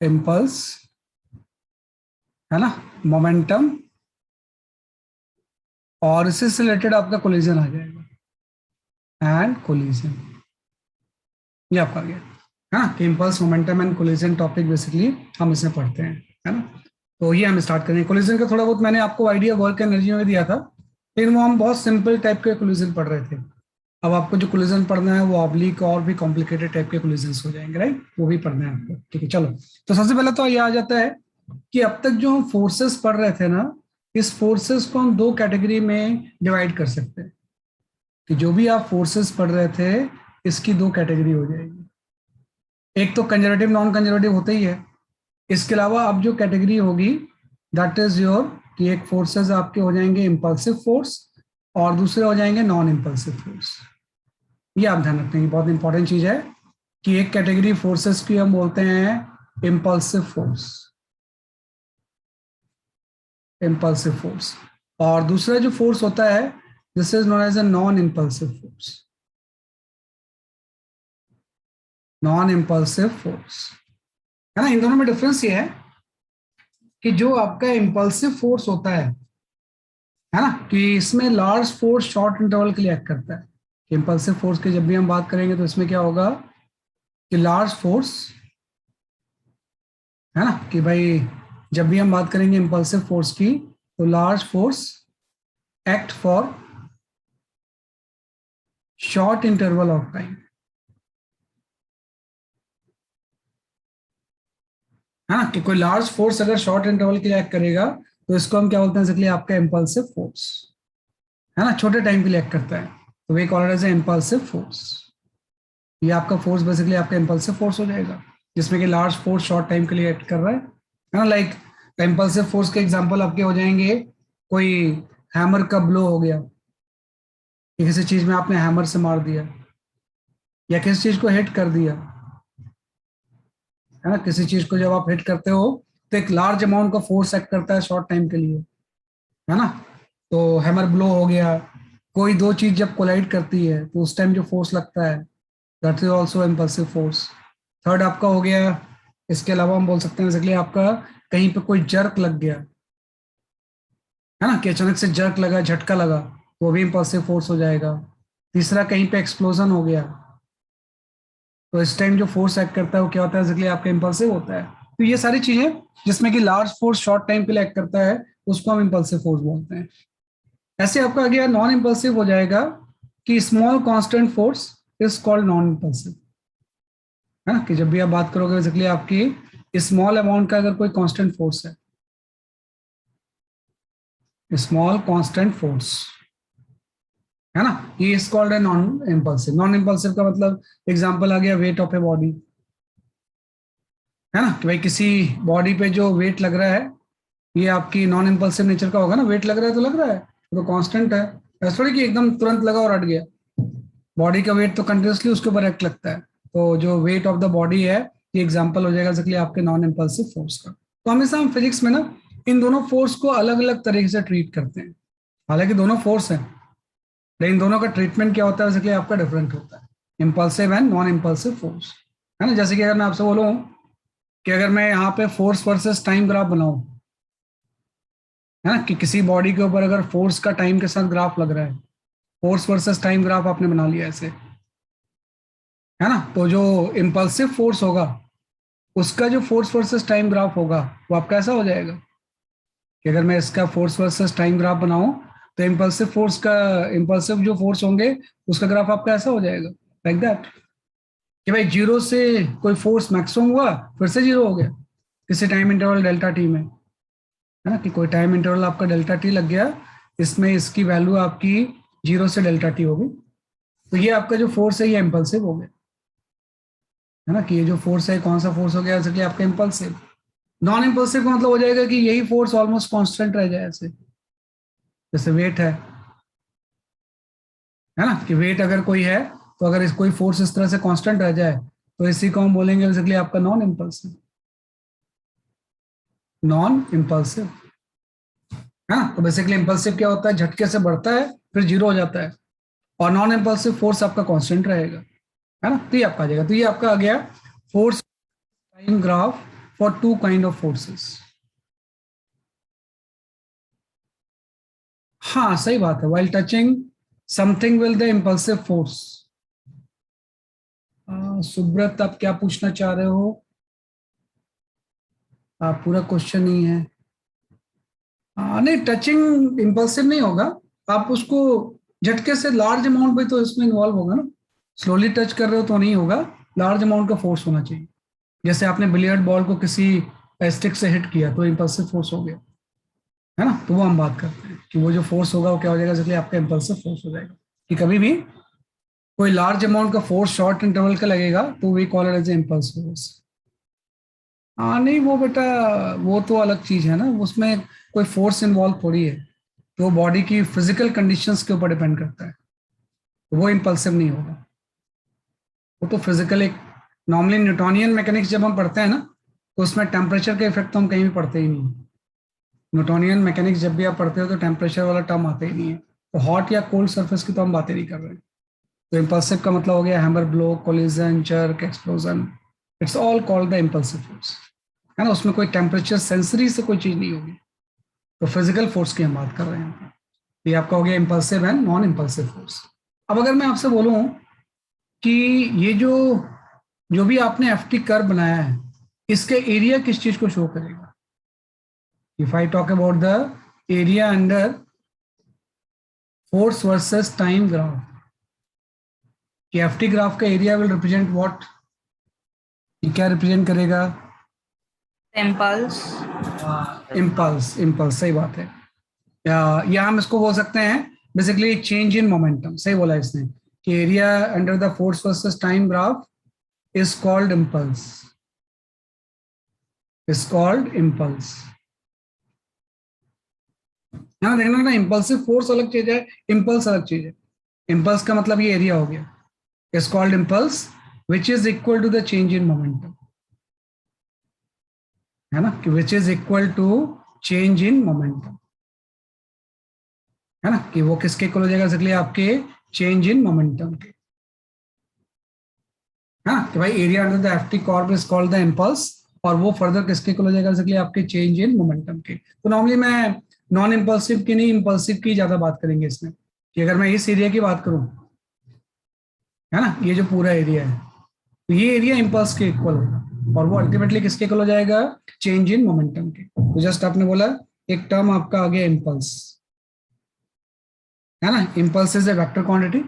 Impulse, है ना, momentum, और इससे रिलेटेड आपका कोलिजन आ जाएगा एंड कोलिजन। ये आपका आ गया, हाँ, कि impulse, momentum and collision topic basically हम इसमें पढ़ते हैं, है ना। तो ये हम स्टार्ट करेंगे। कोलिजन का थोड़ा बहुत मैंने आपको आइडिया वर्क एनर्जी में दिया था, लेकिन वो हम बहुत सिंपल टाइप के कोलिजन पढ़ रहे थे। अब आपको जो कोलिजन पढ़ना है वो ऑब्लिक और भी कॉम्प्लिकेटेड टाइप के कोलिजन्स हो जाएंगे, राइट, वो भी पढ़ना है आपको, ठीक है। चलो, तो सबसे पहले तो ये आ जाता है कि अब तक जो हम फोर्सेस पढ़ रहे थे ना, इस फोर्सेस को हम दो कैटेगरी में डिवाइड कर सकते हैं, कि जो भी आप फोर्सेस पढ़ रहे थे इसकी दो कैटेगरी हो जाएगी। एक तो कंजर्वेटिव नॉन कंजर्वेटिव होता ही है, इसके अलावा अब जो कैटेगरी होगी दैट इज योर, कि एक फोर्सेस आपके हो जाएंगे इम्पल्सिव फोर्स और दूसरे हो जाएंगे नॉन इम्पल्सिव फोर्स। ये आप ध्यान रखते हैं, बहुत इंपॉर्टेंट चीज है कि एक कैटेगरी फोर्सेस की हम बोलते हैं इम्पल्सिव फोर्स, इम्पल्सिव फोर्स, और दूसरा जो फोर्स होता है this is known as a non impulsive force, non impulsive force, है ना। इन दोनों में डिफरेंस ये है कि जो आपका इम्पल्सिव फोर्स होता है ना, कि इसमें लार्ज फोर्स शॉर्ट इंटरवल के लिए एक्ट करता है। इम्पल्सिव फोर्स की जब भी हम बात करेंगे तो इसमें क्या होगा कि लार्ज फोर्स, है ना, कि भाई जब भी हम बात करेंगे इम्पल्सिव फोर्स की तो large force act for short interval of time, है ना, कि कोई लार्ज फोर्स अगर शॉर्ट इंटरवल के लिए एक्ट करेगा तो इसको हम क्या बोलते हैं, इसलिए आपका इम्पल्सिव फोर्स, है ना, छोटे टाइम के लिए एक्ट करता है तो we called as a impulsive force. ये आपका फोर्स बेसिकली आपका इम्पल्सिव फोर्स हो जाएगा, जिसमें कि लार्ज फोर्स शॉर्ट टाइम के लिए एक्ट कर रहा है ना। लाइक इम्पल्सिव फोर्स के एग्जांपल आपके हो जाएंगे, कोई हैमर का ब्लो हो गया, किसी चीज में आपने हैमर से मार दिया या किसी चीज को हिट कर दिया, है ना। किसी चीज को जब आप हिट करते हो तो एक लार्ज अमाउंट का फोर्स एक्ट करता है शॉर्ट टाइम के लिए, है ना। तो हैमर ब्लो हो गया। कोई दो चीज जब कोलाइड करती है तो उस टाइम जो फोर्स लगता है that is also impulsive force. Third आपका हो गया, इसके अलावा हम बोल सकते हैं बेसिकली आपका कहीं पे कोई जर्क लग गया, है ना, कि अचानक से जर्क लगा, झटका लगा, तो वो भी इम्पल्सिव फोर्स हो जाएगा। तीसरा, कहीं पे एक्सप्लोजन हो गया तो इस टाइम जो फोर्स एक्ट करता है वो क्या होता है, बेसिकली आपका इम्पल्सिव होता है। तो ये सारी चीजें जिसमें कि लार्ज फोर्स शॉर्ट टाइम के लिए एक्ट करता है उसको हम इम्पल्सिव फोर्स बोलते हैं। ऐसे आपका आगे नॉन इम्पल्सिव हो जाएगा कि small constant force is called non impulsive, है ना, कि जब भी आप बात करोगे बेसिकली आपकी स्मॉल अमाउंट का अगर कोई कांस्टेंट फोर्स है, स्मॉल कांस्टेंट फोर्स, है ना, ये is called a non impulsive. Non impulsive का मतलब एग्जांपल आ गया वेट ऑफ ए बॉडी, है ना, कि भाई किसी बॉडी पे जो वेट लग रहा है ये आपकी नॉन इम्पल्सिव नेचर का होगा ना। वेट लग रहा है तो लग रहा है, तो कांस्टेंट है, ऐसा थोड़ी कि एकदम तुरंत लगा और हट गया। बॉडी का वेट तो कंटिन्यूसली उसके ऊपर एक्ट लगता है। तो जो वेट ऑफ द बॉडी है ये एग्जांपल हो जाएगा बेसिकली आपके नॉन इम्पल्सिव फोर्स का। तो हमेशा हम फिजिक्स में ना इन दोनों फोर्स को अलग अलग तरीके से ट्रीट करते हैं। हालांकि दोनों फोर्स हैं, लेकिन दोनों का ट्रीटमेंट क्या होता है बेसिकली आपका डिफरेंट होता है, impulsive and non impulsive force, है ना। जैसे कि अगर मैं आपसे बोलूँ कि अगर मैं यहाँ पे फोर्स वर्सेस टाइम ग्राफ बनाऊं, है ना, कि किसी बॉडी के ऊपर अगर फोर्स का टाइम के साथ ग्राफ लग रहा है, फोर्स वर्सेस टाइम ग्राफ आपने बना लिया ऐसे, है ना, तो जो इम्पल्सिव फोर्स होगा उसका जो फोर्स वर्सेस टाइम ग्राफ होगा वो आपका ऐसा हो जाएगा कि अगर मैं इसका फोर्स वर्सेस टाइम ग्राफ बनाऊं तो इम्पल्सिव फोर्स का, इम्पल्सिव जो फोर्स होंगे उसका ग्राफ आपका ऐसा हो जाएगा, लाइक दैट, कि भाई जीरो से कोई फोर्स मैक्सिमम हुआ फिर से जीरो हो गया किसी टाइम इंटरवल डेल्टा टी में, है ना, कि कोई टाइम इंटरवल आपका डेल्टा टी लग गया, इसमें इसकी वैल्यू आपकी जीरो से डेल्टा टी होगी, तो ये आपका जो फोर्स है ये इम्पल्सिव हो गया, है ना, कि ये जो फोर्स है कौन सा फोर्स हो गया जैसे कि आपका इम्पल्सिव। नॉन इम्पल्सिव का मतलब हो जाएगा कि यही फोर्स ऑलमोस्ट कांस्टेंट रह जाए, ऐसे जैसे वेट है ना, कि वेट अगर कोई है तो अगर कोई फोर्स इस तरह से कांस्टेंट रह जाए तो इसी को हम बोलेंगे बेसिकली आपका नॉन इम्पल्सिव, नॉन इम्पल्सिव, है ना। तो बेसिकली इम्पल्सिव क्या होता है, झटके से बढ़ता है फिर जीरो हो जाता है, और नॉन इम्पल्सिव फोर्स आपका कांस्टेंट रहेगा, है ना। तो ये आपका आ जाएगा, तो ये आपका आ गया force time graph for two kind of forces. हाँ सही बात है, while touching something will the impulsive force. Subrat आप क्या पूछना चाह रहे हो? आप पूरा क्वेश्चन नहीं है। नहीं, टचिंग इम्पल्सिव नहीं होगा, आप उसको झटके से लार्ज अमाउंट में तो इसमें इन्वॉल्व होगा ना, स्लोली टच कर रहे हो तो नहीं होगा, लार्ज अमाउंट का फोर्स होना चाहिए। जैसे आपने बिलियर्ड बॉल को किसी स्टिक से हिट किया तो इम्पल्सिव फोर्स हो गया, है ना, तो वो हम बात करते हैं कि वो जो फोर्स होगा वो क्या हो जाएगा, इसलिए आपका इम्पल्सिव फोर्स हो जाएगा। कि कभी भी कोई लार्ज अमाउंट का फोर्स शॉर्ट इंटरवल का लगेगा तो we call it as impulsive force. हाँ नहीं वो बेटा, वो तो अलग चीज है ना, उसमें कोई फोर्स इन्वॉल्व थोड़ी है, तो बॉडी की फिजिकल कंडीशंस के ऊपर डिपेंड करता है, तो वो इम्पल्सिव नहीं होगा, वो तो फिजिकल एक नॉर्मली न्यूटोनियन मैकेनिक्स जब हम पढ़ते हैं ना, तो उसमें टेम्परेचर के इफेक्ट तो हम कहीं भी पढ़ते ही नहीं। न्यूटोनियन मैकेनिक्स जब भी आप पढ़ते हो तो टेम्परेचर वाला टर्म आता ही नहीं है, तो हॉट या कोल्ड सरफेस की तो हम बातें नहीं कर रहे हैं। तो इम्पल्सिव का मतलब हो गया hammer blow, collision, jerk, explosion, it's all called the impulsive force, है ना, उसमें कोई टेम्परेचर सेंसरी से कोई चीज नहीं होगी, तो फिजिकल फोर्स की हम बात कर रहे हैं। ये आपका हो गया impulsive and non impulsive force. अब अगर मैं आपसे बोलूं कि ये जो जो भी आपने एफटी कर्व बनाया है, इसके एरिया किस चीज को शो करेगा? If I talk about the area under force versus time graph, कि एफटी ग्राफ का एरिया विल रिप्रेजेंट व्हाट, क्या रिप्रेजेंट करेगा? इम्पल्स। इम्पल्स, इम्पल्स सही बात है। या हम इसको बोल सकते हैं बेसिकली चेंज इन मोमेंटम, सही बोला इसने, कि area under the force versus time graph is called impulse, is called impulse, है ना, देखना ना, इम्पल्सिव फोर्स अलग चीज है, इम्पल्स अलग चीज है। इम्पल्स का मतलब ये एरिया हो गया, is called impulse which is equal to the change in momentum, है ना, कि which is equal to change in momentum, है ना, कि वो किसके इक्वल हो जाएगा, इसलिए आपके चेंज इन मोमेंटम के, है ना, कि भाई area under the FT curve is called the impulse, और वो फर्दर किसके इक्वल हो जाएगा, इसलिए आपके चेंज इन मोमेंटम के। तो नॉर्मली मैं नॉन इम्पल्सिव की नहीं, इम्पल्सिव की ज्यादा बात करेंगे इसमें, कि अगर मैं इस एरिया की बात करूं, है ना, ये जो पूरा एरिया है, तो ये एरिया इम्पल्स के इक्वल होगा, और वो अल्टीमेटली किसके इक्वल हो जाएगा, चेंज इन मोमेंटम के। तो जस्ट आपने बोला एक टर्म आपका आ गया इम्पल्स, है ना, impulse is a vector quantity,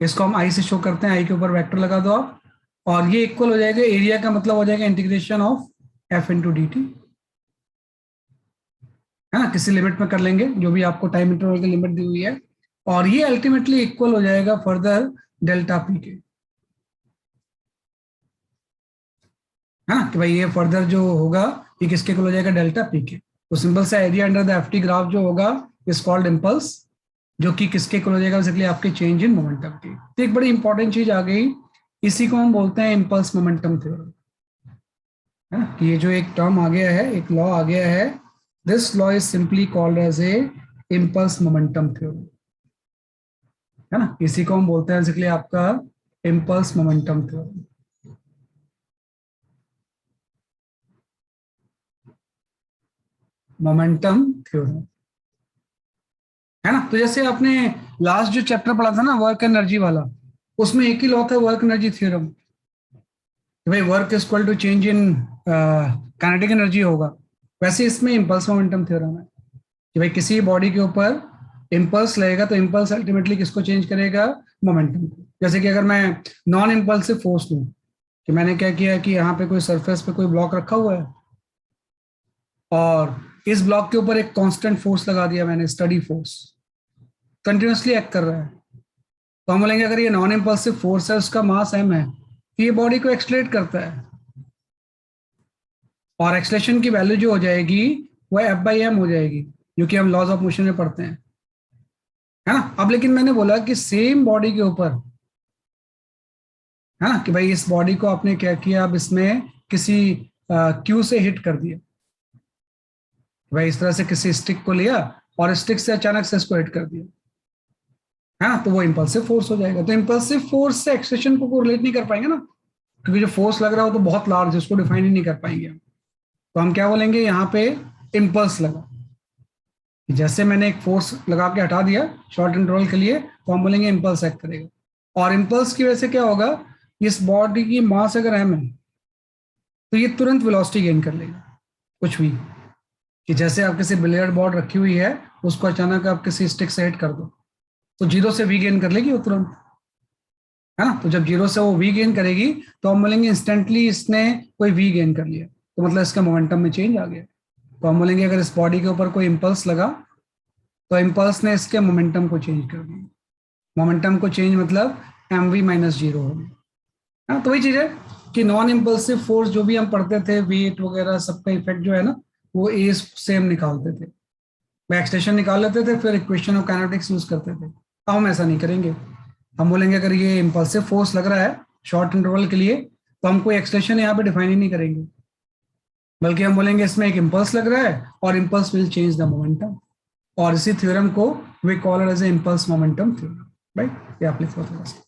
इसको हम आई से शो करते हैं, आई के ऊपर वेक्टर लगा दो आप, और ये इक्वल हो जाएगा, एरिया का मतलब हो जाएगा integration of F into D T, है ना, किसी लिमिट में कर लेंगे जो भी आपको टाइम इंटरवल की लिमिट दी हुई है, और ये अल्टीमेटली इक्वल हो जाएगा फर्दर डेल्टा पी के, है ना, कि भाई ये फर्दर जो होगा ये किसके इक्वल हो जाएगा, डेल्टा पी के। तो सिंपल सा area under the FT graph जो होगा इज कॉल्ड इम्पल्स, जो कि किसके इक्वल हो जाएगा, बेसिकली आपके चेंज इन मोमेंटम की। तो एक बड़ी इंपॉर्टेंट चीज आ गई, इसी को हम बोलते हैं इम्पल्स मोमेंटम थ्योरम, है ना, कि ये जो एक टर्म आ गया है, एक लॉ आ गया है, this law is simply called as a impulse momentum theorem, है ना, इसी को हम बोलते हैं बेसिकली आपका impulse momentum theorem, momentum theorem, है ना। तो जैसे आपने लास्ट जो चैप्टर पढ़ा था ना वर्क एनर्जी वाला, उसमें एक ही लॉ था वर्क एनर्जी थ्योरम, कि भाई work is equal to change in kinetic energy होगा, वैसे इसमें इम्पल्स मोमेंटम थ्योरम है, कि भाई किसी बॉडी के ऊपर इम्पल्स लगेगा तो इम्पल्स अल्टीमेटली किसको चेंज करेगा, मोमेंटम को। जैसे कि अगर मैं नॉन इम्पल्सिव फोर्स लूं, कि मैंने क्या किया कि यहाँ पे कोई सरफेस पे कोई ब्लॉक रखा हुआ है, और इस ब्लॉक के ऊपर एक कांस्टेंट फोर्स लगा दिया मैंने, स्टडी फोर्स, कंटिन्यूसली एक्ट कर रहा है, तो हम बोलेंगे अगर ये नॉन इम्पल्सिव फोर्स है, उसका मास m है, तो ये बॉडी को एक्सलेट करता है, और एक्सलेशन की वैल्यू जो हो जाएगी वो F/m हो जाएगी, जो कि हम लॉज ऑफ मोशन में पढ़ते हैं, है ना। अब लेकिन मैंने बोला कि सेम बॉडी के ऊपर, है ना, कि भाई इस बॉडी को आपने क्या किया, अब इसमें किसी क्यू से हिट कर दिया, भाई इस तरह से किसी स्टिक को लिया और स्टिक से अचानक से इसको हिट कर दिया, है ना, तो वो इम्पल्सिव फोर्स हो जाएगा। तो इम्पल्सिव फोर्स से एक्सलेशन को कोरिलेट नहीं कर पाएंगे ना, क्योंकि जो फोर्स लग रहा हो तो बहुत लार्ज है, उसको डिफाइन ही नहीं कर पाएंगे हम। तो हम क्या बोलेंगे यहाँ पे, इम्पल्स लगा। जैसे मैंने एक फोर्स लगा के हटा दिया शॉर्ट इंटरवल के लिए, तो हम बोलेंगे इम्पल्स एक्ट करेगा। और इम्पल्स की वजह से क्या होगा, इस बॉडी की मास अगर m है तो ये तुरंत वेलोसिटी गेन कर लेगा। कुछ भी, कि जैसे आप किसी बिलियर्ड बॉल रखी हुई है, उसको अचानक आप किसी स्टिक से हिट कर दो, तो जीरो से वी गेन कर लेगी वो तुरंत, है ना। तो जब जीरो से वो वी गेन करेगी तो हम बोलेंगे इंस्टेंटली इसने कोई वी गेन कर लिया, तो मतलब इसका मोमेंटम में चेंज आ गया। तो हम बोलेंगे अगर इस बॉडी के ऊपर कोई इम्पल्स लगा तो इम्पल्स ने इसके मोमेंटम को चेंज कर दिया। मोमेंटम को चेंज मतलब एम वी माइनस जीरो हो गया। हाँ, तो वही चीज है कि नॉन इम्पल्सिव फोर्स जो भी हम पढ़ते थे, वेट वगैरह सबका इफेक्ट जो है ना, वो ए सेम निकालते थे, वो एक्सटेंशन निकाल लेते थे, फिर इक्वेशन ऑफ काइनेटिक्स यूज करते थे। अब हम ऐसा नहीं करेंगे। हम बोलेंगे अगर ये इम्पल्सिव फोर्स लग रहा है शॉर्ट इंटरवल के लिए, तो हम कोई एक्सटेंशन यहाँ पे डिफाइन ही नहीं करेंगे, बल्कि हम बोलेंगे इसमें एक इम्पल्स लग रहा है और impulse will change the momentum. और इसी थ्योरम को we call it as a impulse momentum theorem. Right, ये आप लिख लो थोड़ा सा।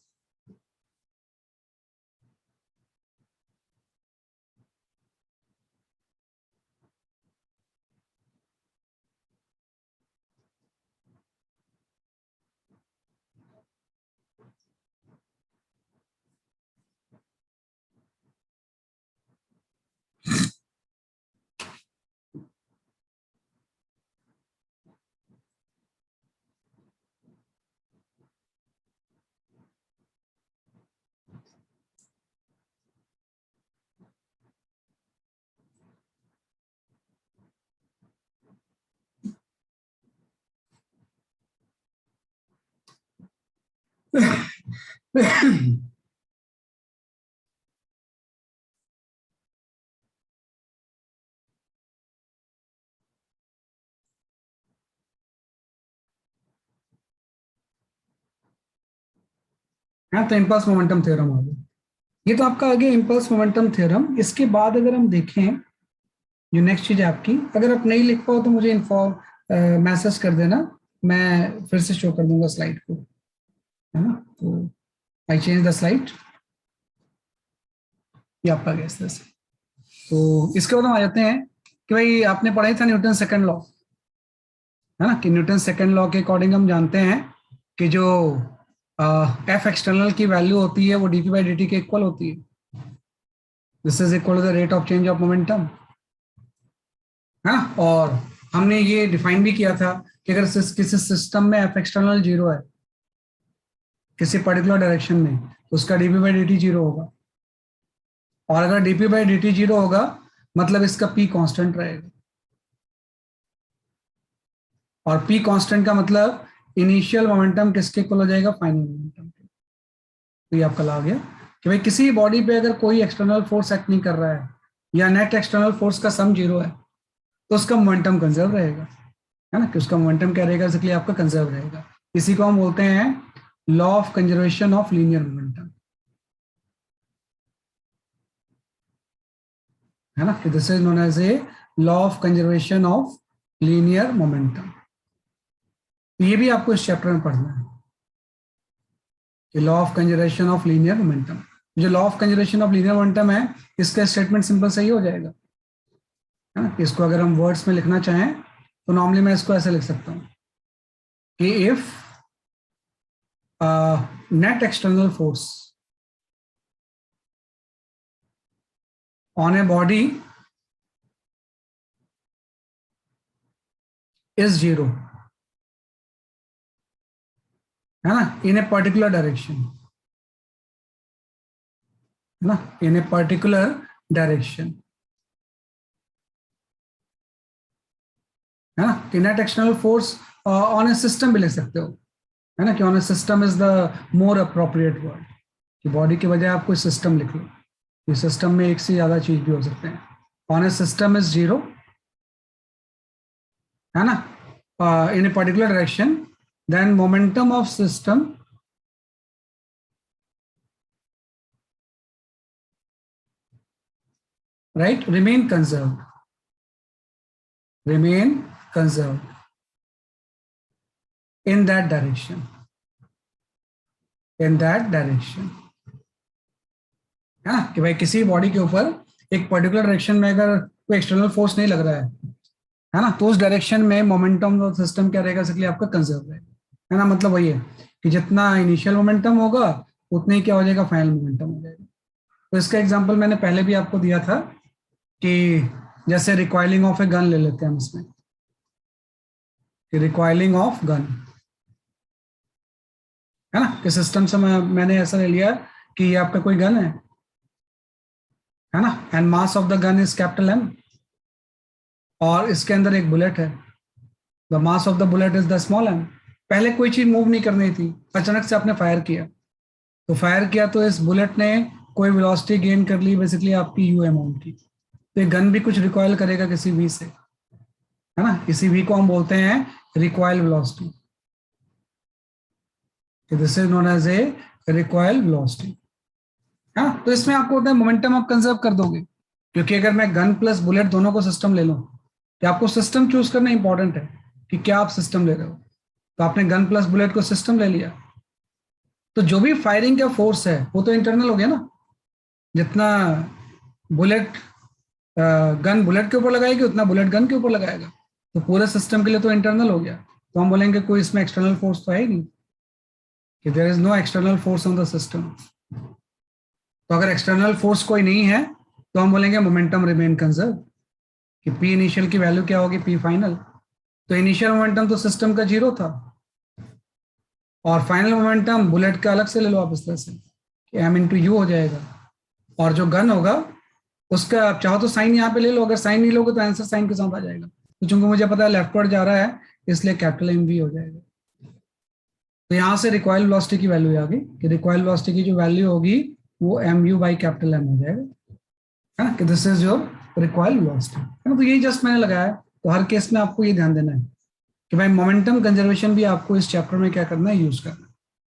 हाँ, तो इम्पल्स मोमेंटम थ्योरम आ गया। ये तो आपका आगे इम्पल्स मोमेंटम थ्योरम। इसके बाद अगर हम देखें, जो नेक्स्ट चीज है आपकी, अगर आप नहीं लिख पाओ तो मुझे इन्फॉर्म मैसेज कर देना, मैं फिर से शो कर दूंगा स्लाइड को, है ना। तो आई चेंज द स्लाइड, ये आपका गया इस तरह से। तो इसके बाद हम आ जाते हैं कि भाई आपने पढ़ा ही था न्यूटन सेकंड लॉ, है ना, कि न्यूटन सेकंड लॉ के अकॉर्डिंग हम जानते हैं कि जो एफ एक्सटर्नल की वैल्यू होती है वो D P by D T के इक्वल होती है। This is equal to the rate of change of momentum, है ना। और हमने ये डिफाइन भी किया था कि अगर किसी सिस्टम में एफ एक्सटर्नल जीरो है किसी पर्टिकुलर डायरेक्शन में, तो उसका DP by D T zero होगा। और अगर DP by D T zero होगा मतलब इसका पी कांस्टेंट रहेगा। और पी कांस्टेंट का मतलब इनिशियल मोमेंटम किसके इक्वल हो जाएगा, फाइनल मोमेंटम। तो ये आपका ला गया कि भाई किसी बॉडी पे अगर कोई एक्सटर्नल फोर्स एक्ट नहीं कर रहा है या नेट एक्सटर्नल फोर्स का सम जीरो है, तो उसका मोमेंटम कंजर्व रहेगा, है ना, कि उसका मोमेंटम क्या रहेगा, इसलिए आपका कंजर्व रहेगा। इसी को हम बोलते हैं law of conservation of linear momentum, है ना, कि this is known as a law of conservation of linear momentum. ये भी आपको इस चैप्टर में पढ़ना है कि law of conservation of linear momentum. जो law of conservation of linear momentum है, इसका स्टेटमेंट सिंपल सही हो जाएगा, है ना। इसको अगर हम वर्ड्स में लिखना चाहें तो नॉर्मली मैं इसको ऐसे लिख सकता हूं कि if net external force on a body is zero, है ना, इन ए पर्टिकुलर डायरेक्शन, है ना, इन ए पर्टिकुलर डायरेक्शन, है ना, कि net external force on a system भी लिख सकते हो, है ना, कि on a system is the more appropriate word, कि बॉडी की बजाय आप कोई सिस्टम लिख लो। ये सिस्टम में एक से ज्यादा चीज भी हो सकते हैं। On a system is zero, है ना, in a particular direction, then momentum of system right remain conserved in that direction, in that direction, है ना, कि भाई किसी बॉडी के ऊपर एक पर्टिकुलर डायरेक्शन में अगर कोई एक्सटर्नल फोर्स नहीं लग रहा है ना, तो उस डायरेक्शन में मोमेंटम ऑफ सिस्टम क्या रहेगा, इसलिए आपका कंजर्व रहेगा, है ना। मतलब वही है कि जितना इनिशियल मोमेंटम होगा उतने ही क्या हो जाएगा, फाइनल मोमेंटम हो जाएगा। तो इसका एग्जांपल मैंने पहले भी आपको दिया था कि जैसे रिकॉइलिंग ऑफ ए गन ले लेते हैं हम इसमें, रिकॉइलिंग ऑफ गन, है ना, कि सिस्टम से मैंने ऐसा ले लिया कि ये आपका कोई गन है ना, and mass of the gun is capital M, और इसके अंदर एक बुलेट है, the mass of the bullet is the small M. पहले कोई चीज मूव नहीं करनी थी, अचानक से आपने फायर किया, तो फायर किया तो इस बुलेट ने कोई वेलोसिटी गेन कर ली बेसिकली आपकी यू अमाउंट की, तो ये गन भी कुछ रिकॉयल करेगा किसी वी से, है ना, इसी वी को हम बोलते हैं recoil velocity, this is known as a recoil velocity, है ना। तो इसमें आपको होता है मोमेंटम आप कंजर्व कर दोगे, क्योंकि अगर मैं गन प्लस बुलेट दोनों को सिस्टम ले लूं, तो आपको सिस्टम चूज करना इंपॉर्टेंट है कि क्या आप सिस्टम ले रहे हो। तो आपने गन प्लस बुलेट को सिस्टम ले लिया, तो जो भी फायरिंग का फोर्स है वो तो इंटरनल हो गया ना, जितना बुलेट गन बुलेट के ऊपर लगाएगी उतना बुलेट गन के ऊपर लगाएगा, तो पूरे सिस्टम के लिए तो इंटरनल हो गया। तो हम बोलेंगे कोई इसमें एक्सटर्नल फोर्स तो है ही नहीं, कि there is no external force on the system. तो अगर एक्सटर्नल फोर्स कोई नहीं है तो हम बोलेंगे मोमेंटम रिमेन कंजर्व, कि पी इनिशियल की वैल्यू क्या होगी, पी फाइनल। तो इनिशियल मोमेंटम तो सिस्टम का 0 था, और फाइनल मोमेंटम बुलेट का अलग से ले लो आप इस तरह से कि एम इंटू यू हो जाएगा, और जो गन होगा उसका आप चाहो तो साइन यहाँ पे ले लो, अगर साइन नहीं लोगे तो आंसर साइन के साथ आ जाएगा, तो चूंकि मुझे पता है लेफ्टवर्ड जा रहा है इसलिए कैपिटल एम वी हो जाएगा। तो यहाँ से रिकॉइल वेलोसिटी की वैल्यू आ गई कि रिकॉइल वेलोसिटी की जो वैल्यू होगी वो M U by capital M हो जाएगा, है ना, कि this is your recoil velocity, है ना। तो यही जस्ट मैंने लगाया है, तो हर केस में आपको ये ध्यान देना है कि भाई मोमेंटम कंजर्वेशन भी आपको इस चैप्टर में क्या करना है, यूज करना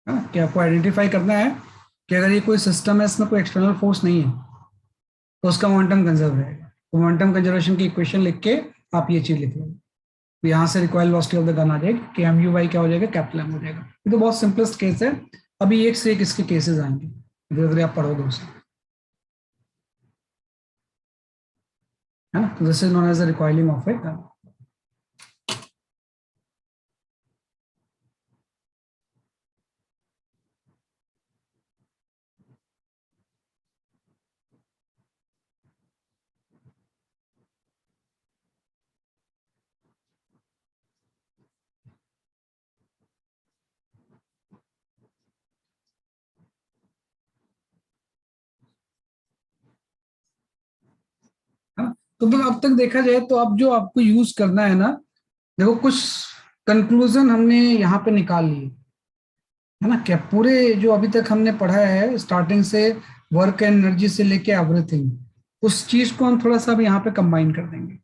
है ना, कि आपको आइडेंटिफाई करना है कि अगर ये कोई सिस्टम है इसमें कोई एक्सटर्नल फोर्स नहीं है तो उसका मोमेंटम कंजर्व रहेगा। तो मोमेंटम कंजर्वेशन की इक्वेशन लिख के आप ये चीज लिख लो, तो यहाँ से recoil velocity of the gun आ जाएगी कि एम यू वाई क्या हो जाएगा, कैपिटल एम हो जाएगा। ये तो बहुत सिंपलेस्ट केस है, अभी एक से एक इसके केसेस आएंगे धीरे धीरे आप पढ़ोगे उसे, है ना। तो this is known as the recoiling of a gun. हाँ, तो अब तक देखा जाए तो अब जो आपको यूज करना है ना, देखो कुछ कंक्लूजन हमने यहाँ पे निकाल लिए, है ना, क्या पूरे जो अभी तक हमने पढ़ा है स्टार्टिंग से वर्क एनर्जी से लेके एवरीथिंग, उस चीज को हम थोड़ा सा अब यहाँ पे कंबाइन कर देंगे,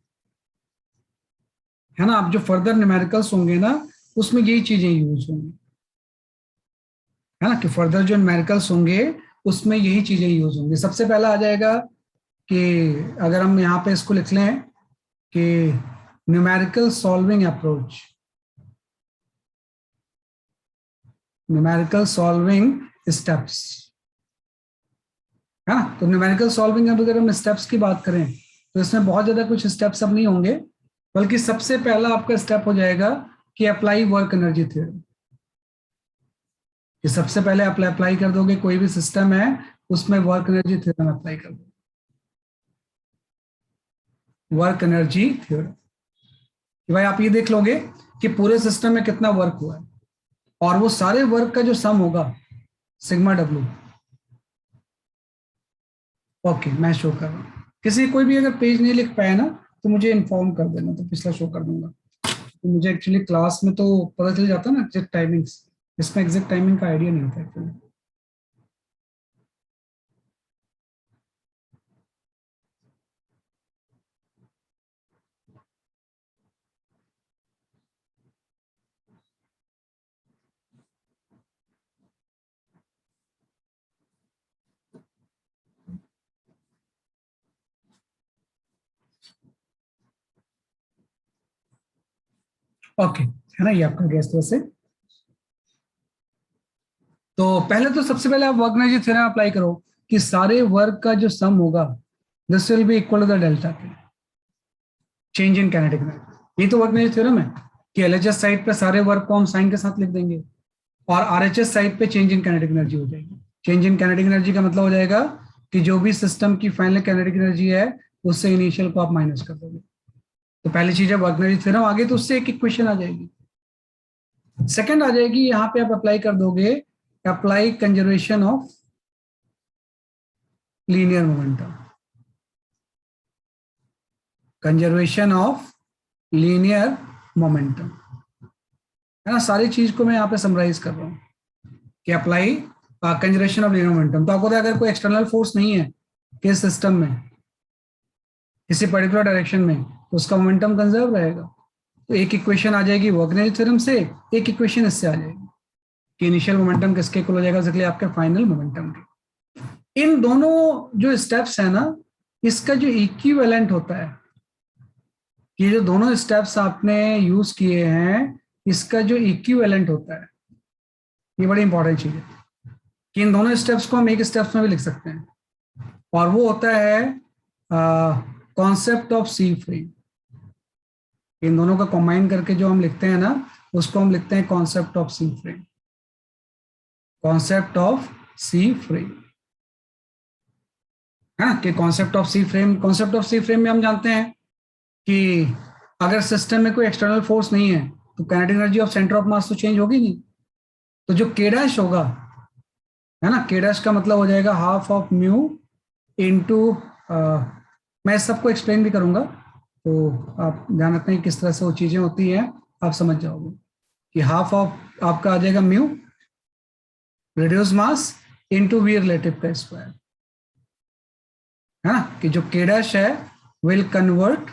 है ना। अब जो फर्दर न्यूमेरिकल्स होंगे ना उसमें यही चीजें यूज होंगी, है ना, कि फर्दर जो न्यूमेरिकल्स होंगे उसमें यही चीजें यूज होंगी। सबसे पहला आ जाएगा कि अगर हम यहाँ पे इसको लिख लें कि numerical solving approach, numerical solving steps, है ना। तो न्यूमेरिकल सॉल्विंग अगर हम स्टेप्स की बात करें तो इसमें बहुत ज्यादा कुछ स्टेप्स अब नहीं होंगे, बल्कि सबसे पहला आपका स्टेप हो जाएगा कि अप्लाई वर्क एनर्जी थ्योरम। ये सबसे पहले आप अप्लाई कर दोगे, कोई भी सिस्टम है उसमें वर्क एनर्जी थ्योरम अप्लाई कर दो, वर्क एनर्जी थ्योरम, कि भाई आप ये देख लोगे कि पूरे सिस्टम में कितना वर्क हुआ है, और वो सारे वर्क का जो सम होगा सिग्मा डब्ल्यू। ओके, मैं शो कर रहा हूँ, किसी कोई भी अगर पेज नहीं लिख पाया ना तो मुझे इन्फॉर्म कर देना, तो पिछला शो कर दूंगा। तो मुझे एक्चुअली क्लास में तो पता चल जाता ना एग्जैक्ट टाइमिंग्स, इसमें एग्जैक्ट टाइमिंग का आइडिया नहीं था एक्चुअली। ओके, है ना, ये आपका गैस वैसे। तो पहले तो सबसे पहले आप वर्क एनर्जी थ्योरम अप्लाई करो कि सारे वर्क का जो सम होगा this will be equal to the delta K change in kinetic energy. ये तो वर्क थ्योरम है कि एलएचएस साइड पे सारे वर्क को हम साइन के साथ लिख देंगे और आरएचएस साइड पे चेंज इन काइनेटिक एनर्जी हो जाएगी। चेंज इन काइनेटिक एनर्जी का मतलब हो जाएगा कि जो भी सिस्टम की फाइनल काइनेटिक एनर्जी है उससे इनिशियल को आप माइनस कर दोगे। तो पहली चीज है वर्क एनर्जी थ्योरम, आगे तो उससे एक इक्वेशन आ जाएगी। सेकंड आ जाएगी, यहाँ पे आप अप्लाई कर दोगे apply conservation of linear momentum, conservation of linear momentum, है ना। सारी चीज को मैं यहाँ पे समराइज कर रहा हूँ कि apply conservation of linear momentum. तो आपको अगर कोई एक्सटर्नल फोर्स नहीं है किस सिस्टम में किसी पर्टिकुलर डायरेक्शन में तो उसका मोमेंटम कंजर्व रहेगा। तो एक इक्वेशन आ जाएगी वर्क एनर्जी थ्योरम से, एक इक्वेशन इससे आ जाएगी कि इनिशियल मोमेंटम किसके इक्वल हो जाएगा, इसलिए आपके फाइनल मोमेंटम के। इन दोनों जो स्टेप्स है ना, इसका जो इक्विवेलेंट होता है, ये जो दोनों स्टेप्स आपने यूज किए हैं इसका जो इक्विवेलेंट होता है, ये बड़ी इंपॉर्टेंट चीज है कि इन दोनों स्टेप्स को हम एक स्टेप्स में भी लिख सकते हैं, और वो होता है कॉन्सेप्ट ऑफ सी फ्रेम। इन दोनों का कंबाइन करके जो हम लिखते हैं ना उसको हम लिखते हैं concept of C frame, concept of C frame, है ना। कि concept of C frame, concept of C frame में हम जानते हैं कि अगर सिस्टम में कोई एक्सटर्नल फोर्स नहीं है तो kinetic energy of centre of मास तो चेंज होगी नहीं। तो जो के डैश होगा, है ना, के डैश का मतलब हो जाएगा हाफ ऑफ म्यू इनटू, मैं इस सबको एक्सप्लेन भी करूंगा तो आप ध्यान रखते हैं किस तरह से वो चीजें होती हैं, आप समझ जाओगे कि हाफ ऑफ आपका आ जाएगा mu reduce mass into V relative का स्क्वायर, है ना। कि जो के डैश है will convert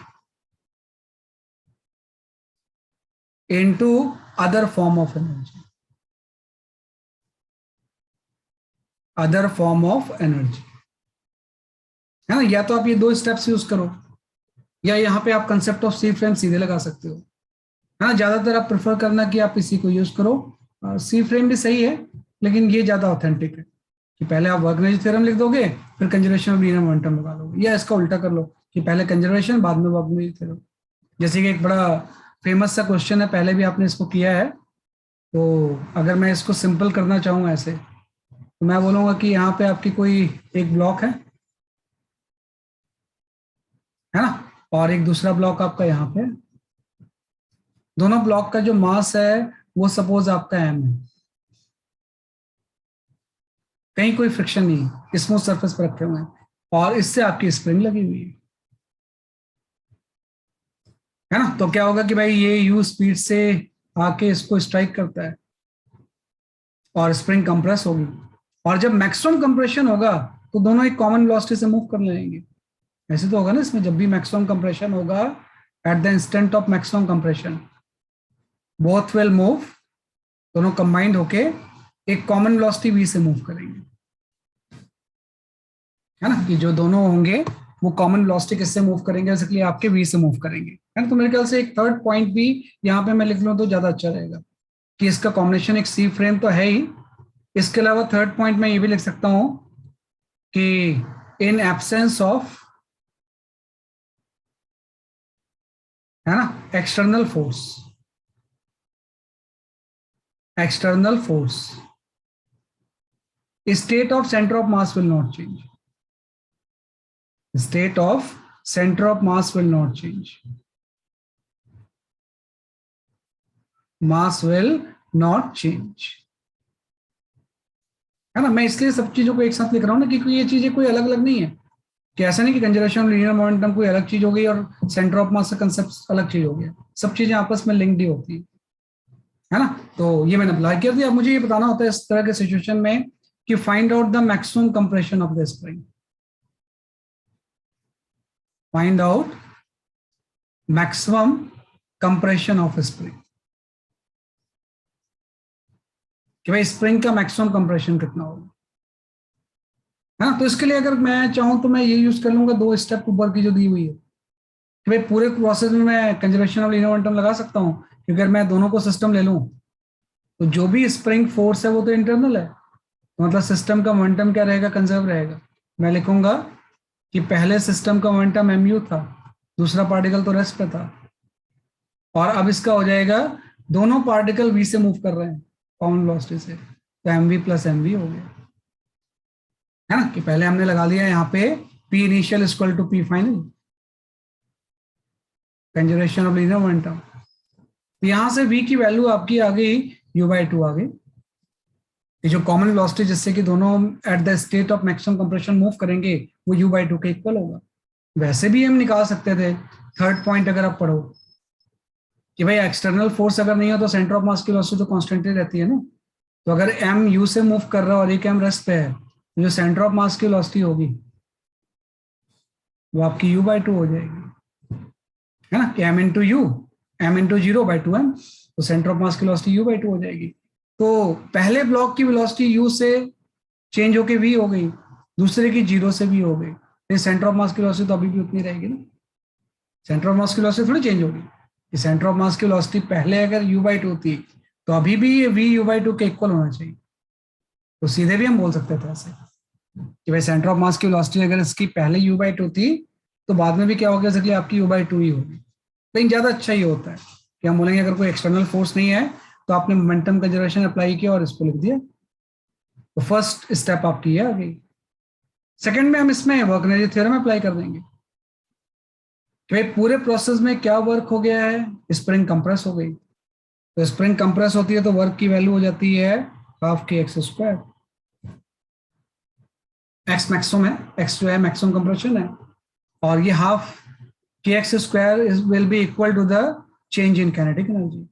into other form of energy, other form of energy, है ना। या तो आप ये दो स्टेप्स यूज करो या यहाँ पे आप कंसेप्ट ऑफ सी फ्रेम सीधे लगा सकते हो, है ना। ज्यादातर आप प्रेफर करना कि आप इसी को यूज करो। सी फ्रेम भी सही है लेकिन ये ज्यादा ऑथेंटिक है कि पहले आप वर्क एनर्जी थ्योरम लिख दोगे फिर कंजर्वेशन ऑफ लीनियर मोमेंटम लगा लोगे, या इसका उल्टा कर लो कि पहले कंजर्वेशन बाद में वर्क एनर्जी थ्योरम। जैसे कि एक बड़ा फेमस सा क्वेश्चन है, पहले भी आपने इसको किया है, तो अगर मैं इसको सिंपल करना चाहूँ ऐसे तो मैं बोलूंगा कि यहाँ पे आपकी कोई एक ब्लॉक है ना, और एक दूसरा ब्लॉक आपका यहाँ पे, दोनों ब्लॉक का जो मास है वो सपोज आपका m है, कहीं कोई फ्रिक्शन नहीं, स्मूथ सरफेस पर रखे हुए हैं और इससे आपकी स्प्रिंग लगी हुई है ना। तो क्या होगा कि भाई ये u स्पीड से आके इसको स्ट्राइक करता है और स्प्रिंग कंप्रेस होगी, और जब मैक्सिमम कंप्रेशन होगा तो दोनों एक कॉमन वेलोसिटी से मूव करने लगेंगे। ऐसे तो होगा ना इसमें, जब भी मैक्सिमम कंप्रेशन होगा at the instant of maximum compression both will move, दोनों कंबाइंड होके एक कॉमन वेलोसिटी v से मूव करेंगे, है ना। कि जो दोनों होंगे वो कॉमन वेलोसिटी किससे मूव करेंगे, इसलिए आपके v से मूव करेंगे, है ना। तो मेरे ख्याल से एक थर्ड पॉइंट भी यहाँ पे मैं लिख लूँ तो ज्यादा अच्छा रहेगा कि इसका कॉम्बिनेशन एक सी फ्रेम तो है ही, इसके अलावा थर्ड पॉइंट मैं ये भी लिख सकता हूँ कि इन एब्सेंस ऑफ, है ना, external force, external force, state of center of mass will not change, state of center of mass will not change, mass will not change, है ना। मैं इसलिए सब चीजों को एक साथ लिख रहा हूं ना क्योंकि ये चीजें कोई अलग अलग नहीं है, कि ऐसा नहीं कि कंजर्वेशन ऑफ लीनियर मोमेंटम कोई अलग चीज हो गई और सेंटर ऑफ मास का कंसेप्ट अलग चीज हो गया, सब चीजें आपस में लिंक्ड ही होती है ना। तो ये मैंने अप्लाई किया था। अब मुझे ये बताना होता है इस तरह के सिचुएशन में कि find out the maximum compression of the spring, find out maximum compression of spring, कि भाई स्प्रिंग का मैक्सिमम कंप्रेशन कितना होगा, हाँ। तो इसके लिए अगर मैं चाहूं तो मैं ये यूज कर लूंगा दो स्टेप ऊपर की जो दी हुई है कि भाई पूरे प्रोसेस में मैं कंजर्वेशन ऑफ लीनियर मोमेंटम लगा सकता हूं, क्योंकि अगर मैं दोनों को सिस्टम ले लूं तो जो भी स्प्रिंग फोर्स है वो तो इंटरनल है, तो मतलब सिस्टम का मोमेंटम क्या रहेगा, कंजर्व रहेगा। मैं लिखूंगा कि पहले सिस्टम का मोमेंटम mu था, दूसरा पार्टिकल तो रेस्ट पे था, और अब इसका हो जाएगा दोनों पार्टिकल v से मूव कर रहे हैं कॉमन वेलोसिटी से, तो mv प्लस mv हो गया, है ना, कि पहले हमने लगा लिया यहाँ पे p initial equal to p final, conservation of linear momentum. यहां से v की वैल्यू आपकी आ गई u/2 आ गई, ये जो कॉमन वेलोसिटी जिससे कि दोनों at the state of maximum compression move करेंगे वो u/2 के इक्वल होगा। वैसे भी हम निकाल सकते थे थर्ड पॉइंट, अगर आप पढ़ो कि भाई एक्सटर्नल फोर्स अगर नहीं हो तो सेंटर ऑफ मास की वेलोसिटी तो कांस्टेंट ही रहती है ना, तो अगर m u से मूव कर रहा है और एक m रेस्ट पे है, तो जो सेंटर ऑफ मास की वेलोसिटी होगी वो आपकी u/2 हो जाएगी, है ना, कि m into you, m into 0/2m, तो सेंटर ऑफ मास की वेलोसिटी u/2 हो जाएगी। तो पहले ब्लॉक की वेलोसिटी u से चेंज होके v हो गई, दूसरे की 0 से v हो गई, तो सेंटर ऑफ मास की वेलोसिटी तो अभी भी उतनी रहेगी ना, सेंटर ऑफ मास की वेलोसिटी थोड़ी चेंज होगी। सेंटर ऑफ मास की वेलोसिटी पहले अगर u/2 थी तो अभी भी ये v u/2 के इक्वल होना चाहिए। तो सीधे भी हम बोल सकते थे ऐसे कि भाई सेंटर ऑफ मास की वेलोसिटी अगर इसकी पहले u/2 थी तो बाद में भी क्या होगा, जैसे कि आपकी u/2 ही होगी। लेकिन ज्यादा अच्छा ये होता है कि हम बोलेंगे अगर कोई एक्सटर्नल फोर्स नहीं है तो आपने मोमेंटम कंजर्वेशन अप्लाई किया और इसको लिख दिया, तो फर्स्ट स्टेप आपकी है आगे। सेकंड में हम इसमें वर्क एनर्जी थ्योरम अप्लाई कर देंगे कि भाई पूरे प्रोसेस में क्या वर्क हो गया है, स्प्रिंग कंप्रेस हो गई, तो स्प्रिंग कंप्रेस होती है तो वर्क की वैल्यू हो जाती है half K X square, X maximum है, एक्स जो है मैक्सिमम कंप्रेशन है, और ये half K X square will be equal to the change in kinetic energy.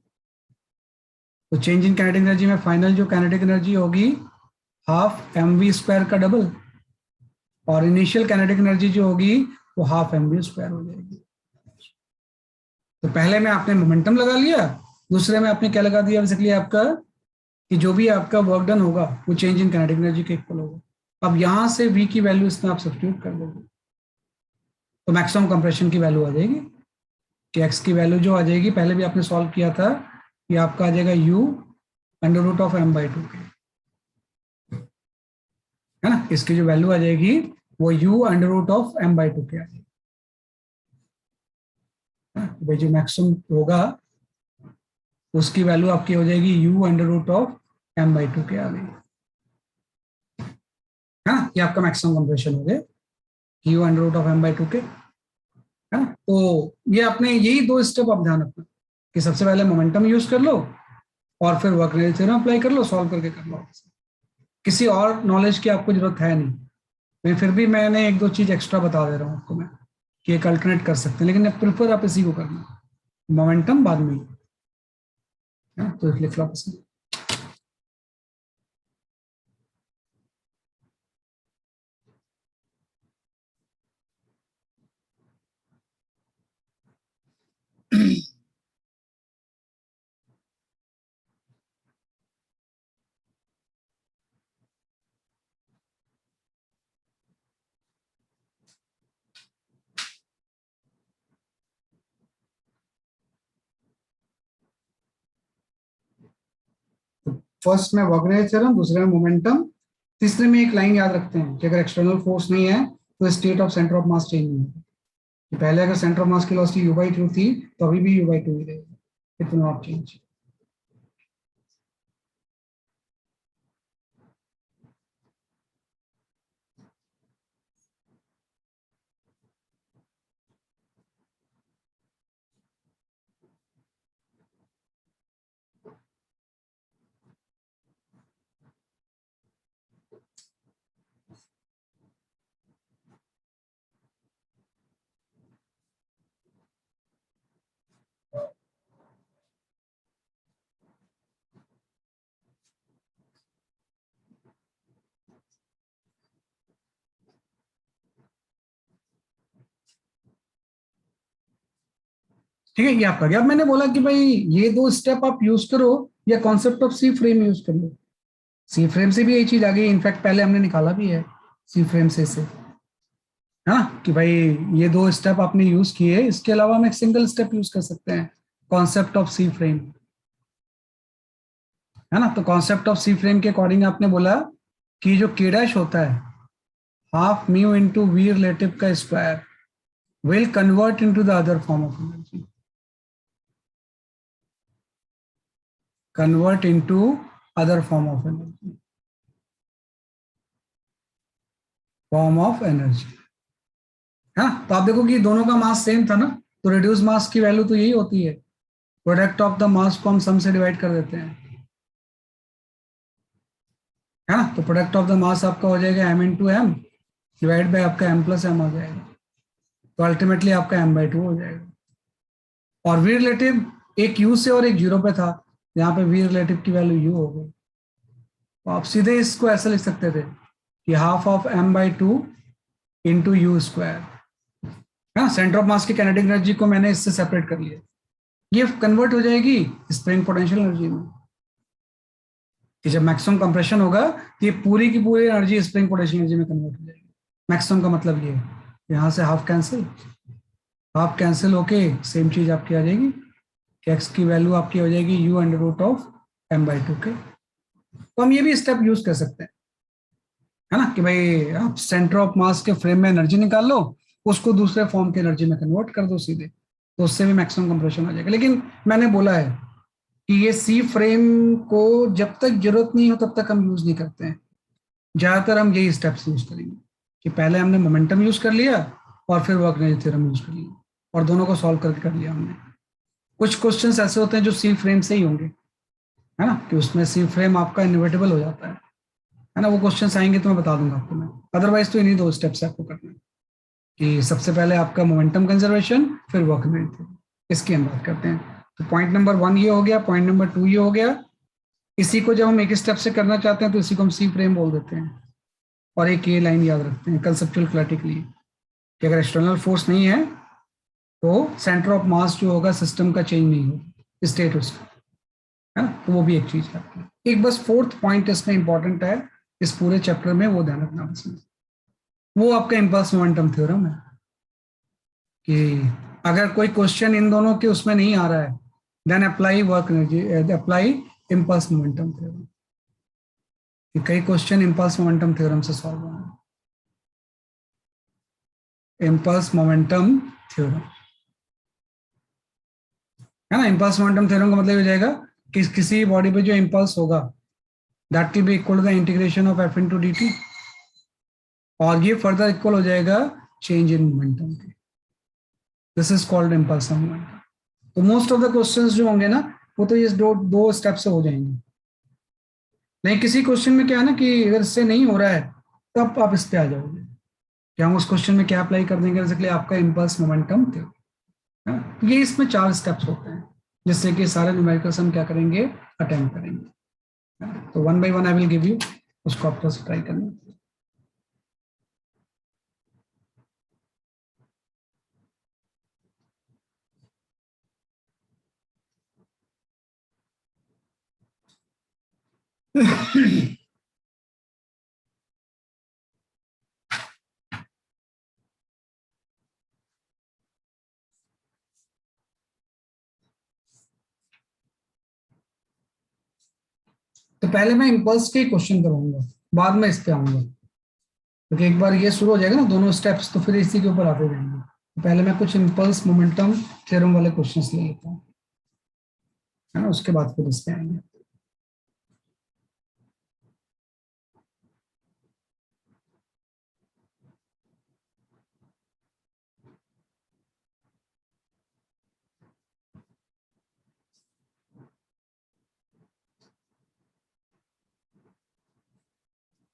तो चेंज इन काइनेटिक एनर्जी में फाइनल जो काइनेटिक एनर्जी होगी हाफ mv स्क्वायर का डबल, और इनिशियल काइनेटिक एनर्जी जो होगी वो हाफ mv स्क्वायर हो जाएगी। तो पहले में आपने मोमेंटम लगा लिया, दूसरे में आपने क्या लगा दिया बेसिकली आपका कि जो भी आपका वर्क डन होगा वो चेंज इन काइनेटिक एनर्जी के इक्वल होगा। अब यहां से v की वैल्यू इसमें आप सब्स्टिट्यूट कर दोगे तो मैक्सिमम कंप्रेशन की वैल्यू आ जाएगी कि x की वैल्यू जो आ जाएगी, पहले भी आपने सॉल्व किया था, ये आपका आ जाएगा u under root of m/2 के, है ना, इसकी जो वैल्यू आ जाएगी वो u under root of m/2 के आ जाएगी। भाई जो मैक्सिमम होगा उसकी वैल्यू आपकी हो जाएगी u under root of m/2 के आ गई, है ना, ये आपका मैक्सिमम कंप्रेशन हो गया u under root of m/2 के, है ना। तो ये आपने यही दो स्टेप आप ध्यान रखना कि सबसे पहले मोमेंटम यूज कर लो और फिर वर्क एनर्जी थ्योरम अप्लाई कर लो, सॉल्व करके कर लो। किसी और नॉलेज की आपको जरूरत है नहीं, मैं फिर भी मैंने एक दो चीज एक्स्ट्रा बता दे रहा हूँ आपको मैं कि एक अल्टरनेट कर सकते हैं, लेकिन प्रिफर आप इसी को करना, मोमेंटम बाद में, है ना, तो लिख लो आप इसमें। फर्स्ट में वर्क एनर्जी थ्योरम, दूसरे में मोमेंटम, तीसरे में एक लाइन याद रखते हैं कि अगर एक्सटर्नल फोर्स नहीं है तो state of centre of mass change नहीं होगा। पहले अगर सेंटर ऑफ मास की वेलोसिटी u/2 थी तो अभी भी u/2 ही रहेगी, इट विल नॉट चेंज। ठीक है, ये आपका गया। अब मैंने बोला कि भाई ये दो स्टेप आप यूज करो या concept of C frame use कर लो, सी फ्रेम से भी यही चीज आ गई, इनफैक्ट पहले हमने निकाला भी है सी फ्रेम से, है ना, कि भाई ये दो स्टेप आपने यूज किए, इसके अलावा हम एक सिंगल स्टेप यूज कर सकते हैं, कॉन्सेप्ट ऑफ सी फ्रेम, है ना। तो कॉन्सेप्ट ऑफ सी फ्रेम के अकॉर्डिंग आपने बोला कि जो के डैश होता है half mu into V relative का square will convert into the other form of energy, convert into other form of energy, form of energy. हाँ, तो आप देखो कि दोनों का मास सेम था ना, तो रिड्यूस मास की वैल्यू तो यही होती है, प्रोडक्ट ऑफ द मास को हम सम से डिवाइड कर देते हैं, है ना। तो प्रोडक्ट ऑफ द मास आपका हो जाएगा m into M divide by आपका m प्लस एम आ जाएगा, तो अल्टीमेटली आपका m/2 हो जाएगा। और वी रिलेटिव एक u से और एक 0 पे था, यहाँ पे वी रिलेटिव की वैल्यू u हो गई, तो आप सीधे इसको ऐसा लिख सकते थे कि half of m/2 into you square, है ना। सेंटर ऑफ मास की काइनेटिक एनर्जी को मैंने इससे सेपरेट कर लिया, ये कन्वर्ट हो जाएगी स्प्रिंग पोटेंशियल एनर्जी में, कि जब मैक्सिमम कंप्रेशन होगा तो ये पूरी की पूरी एनर्जी स्प्रिंग पोटेंशियल एनर्जी में कन्वर्ट हो जाएगी। मैक्सिमम का मतलब ये है, यहाँ से हाफ कैंसिल होके सेम चीज आपकी आ जाएगी कि एक्स की वैल्यू आपकी हो जाएगी you under root of m/2 के। तो हम ये भी स्टेप यूज कर सकते हैं, है ना, कि भाई आप सेंटर ऑफ मास के फ्रेम में एनर्जी निकाल लो, उसको दूसरे फॉर्म की एनर्जी में कन्वर्ट कर दो सीधे, तो उससे भी मैक्सिमम कंप्रेशन हो जाएगा। लेकिन मैंने बोला है कि ये सी फ्रेम को जब तक जरूरत नहीं हो तब तक हम यूज नहीं करते हैं, ज्यादातर हम यही स्टेप्स यूज करेंगे कि पहले हमने मोमेंटम यूज कर लिया और फिर वर्क एनर्जी थ्योरम यूज कर लिया, और दोनों को सॉल्व करके कर लिया हमने। कुछ क्वेश्चंस ऐसे होते हैं जो सी फ्रेम से ही होंगे, है ना, कि उसमें सी फ्रेम आपका इनवर्टेबल हो जाता है ना, वो क्वेश्चंस आएंगे तो मैं बता दूंगा आपको मैं। अदरवाइज तो इन्हीं दो स्टेप्स आपको करना है कि सबसे पहले आपका मोमेंटम कंजर्वेशन, फिर वर्क एनर्जी थ्योरम, इसकी हम बात करते हैं। तो पॉइंट नंबर 1 ये हो गया, पॉइंट नंबर 2 ये हो गया। इसी को जब हम एक स्टेप से करना चाहते हैं तो इसी को हम सी फ्रेम बोल देते हैं, और एक ये लाइन याद रखते हैं कंसेप्चुअल क्लैरिटी के लिए कि अगर एक्सटर्नल फोर्स नहीं है तो सेंटर ऑफ मास जो होगा सिस्टम का चेंज नहीं होगा, स्टेट उसका, है ना। तो वो भी एक चीज है आपकी। एक बस फोर्थ पॉइंट इसमें इंपॉर्टेंट है इस पूरे चैप्टर में, वो ध्यान रखना बस में, वो आपका इम्पल्स मोमेंटम थ्योरम है, कि अगर कोई क्वेश्चन इन दोनों के उसमें नहीं आ रहा है then apply work energy, apply impulse momentum theorem, कि कई क्वेश्चन इम्पल्स मोमेंटम थ्योरम से सॉल्व होंगे। इम्पल्स मोमेंटम थ्योरम, है ना। इम्पल्स मोमेंटम थ्योरम का मतलब हो जाएगा कि किसी बॉडी पे जो इम्पल्स होगा that will be equal to the integration of F into dt, और ये फर्दर इक्वल हो जाएगा चेंज इन मोमेंटम के। This is called impulse momentum. तो मोस्ट ऑफ द क्वेश्चंस जो होंगे ना वो तो ये दो स्टेप से हो जाएंगे। नहीं, किसी क्वेश्चन में क्या है ना कि अगर इससे नहीं हो रहा है तब आप इस पे आ जाओगे कि हम उस क्वेश्चन में क्या अप्लाई कर देंगे, बेसिकली आपका इम्पल्स मोमेंटम थ्योरम, है ना। ये इसमें 4 स्टेप्स होते हैं जिससे कि सारे न्यूमेरिकल्स हम क्या करेंगे, अटेम्प्ट करेंगे, है ना? तो 1 by 1 I will give you, उसको आप ट्राई करना। तो पहले मैं इम्पल्स के क्वेश्चन करवाऊंगा, बाद में इस पे आऊंगा, क्योंकि एक बार ये शुरू हो जाएगा ना दोनों स्टेप्स तो फिर इसी के ऊपर आते जाएंगे। तो पहले मैं कुछ इम्पल्स मोमेंटम थ्योरम वाले क्वेश्चंस ले लेता हूँ, है ना, उसके बाद फिर इस पे आएंगे।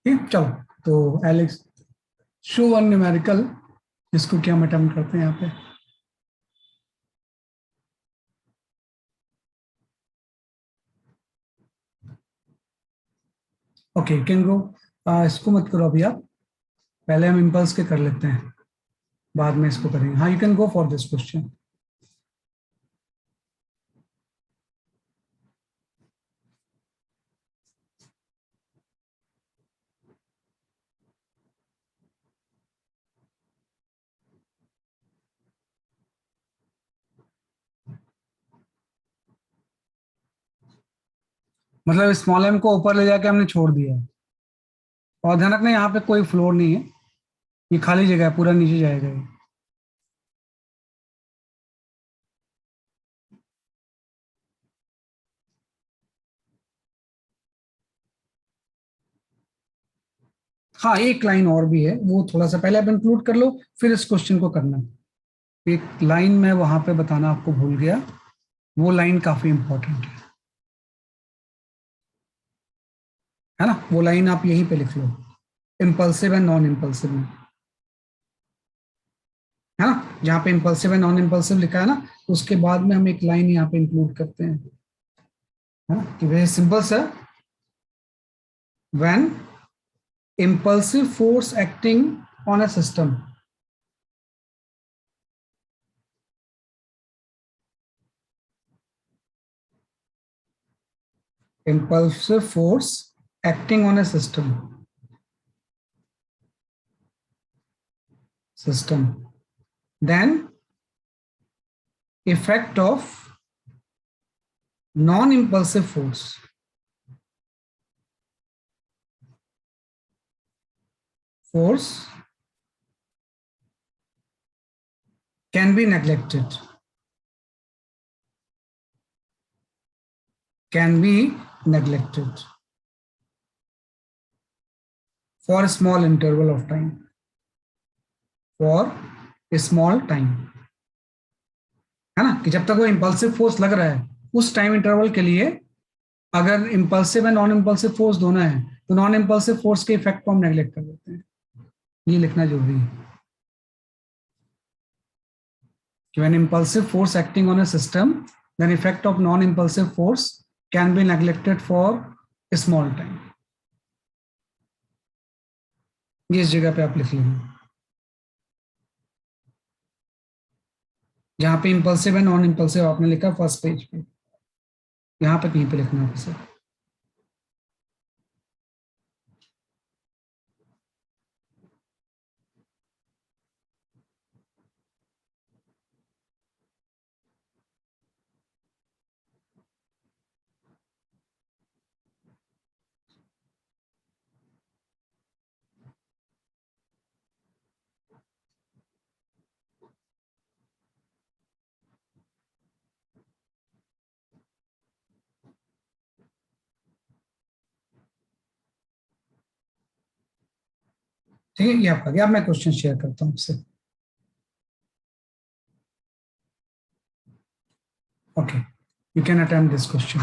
ठीक, चलो। तो एलेक्स, शो वन न्यूमेरिकल, इसको क्या हम अटेम्प्ट करते हैं यहाँ पे। Okay, can go. इसको मत करो अभी आप, पहले हम इम्पल्स के कर लेते हैं, बाद में इसको करेंगे। हाँ, you can go for this question. मतलब स्मॉल एम को ऊपर ले जाके हमने छोड़ दिया है, और ध्यान रखना यहाँ पे कोई फ्लोर नहीं है, ये खाली जगह है, पूरा नीचे जाएगा ये। हाँ, एक लाइन और भी है, वो थोड़ा सा पहले आप इंक्लूड कर लो, फिर इस क्वेश्चन को करना। एक लाइन मैं वहां पे बताना आपको भूल गया, वो लाइन काफी इंपॉर्टेंट है ना। वो लाइन आप यहीं पे लिख लो, इम्पल्सिव एंड नॉन इम्पल्सिव में, है ना। जहाँ पे इम्पल्सिव एंड नॉन इम्पल्सिव लिखा है ना, उसके बाद में हम एक लाइन यहाँ पे इंक्लूड करते हैं, है ना, कि very simple sir, when impulsive force acting on a system, impulsive force acting on a system, then effect of non-impulsive force can be neglected, can be neglected for a small interval of time, for a small time, है ना, कि जब तक वो impulsive force लग रहा है उस टाइम इंटरवल के लिए, अगर impulsive and non impulsive force दोनों है, तो नॉन इंपल्सिव फोर्स के इफेक्ट को हम नेग्लेक्ट कर देते हैं। ये लिखना जरूरी है। When impulsive force acting on a system, then effect of non-impulsive force can be neglected for a small time. ये इस जगह पे आप लिख लेंगे, जहां पे इंपल्सिव है नॉन इंपल्सिव आपने लिखा फर्स्ट पेज पे, यहाँ पे कहीं पे लिखना है आपसे। ठीक है, ये आपका गया। अब मैं क्वेश्चन शेयर करता हूँ आपसे। Okay, you can attempt this question.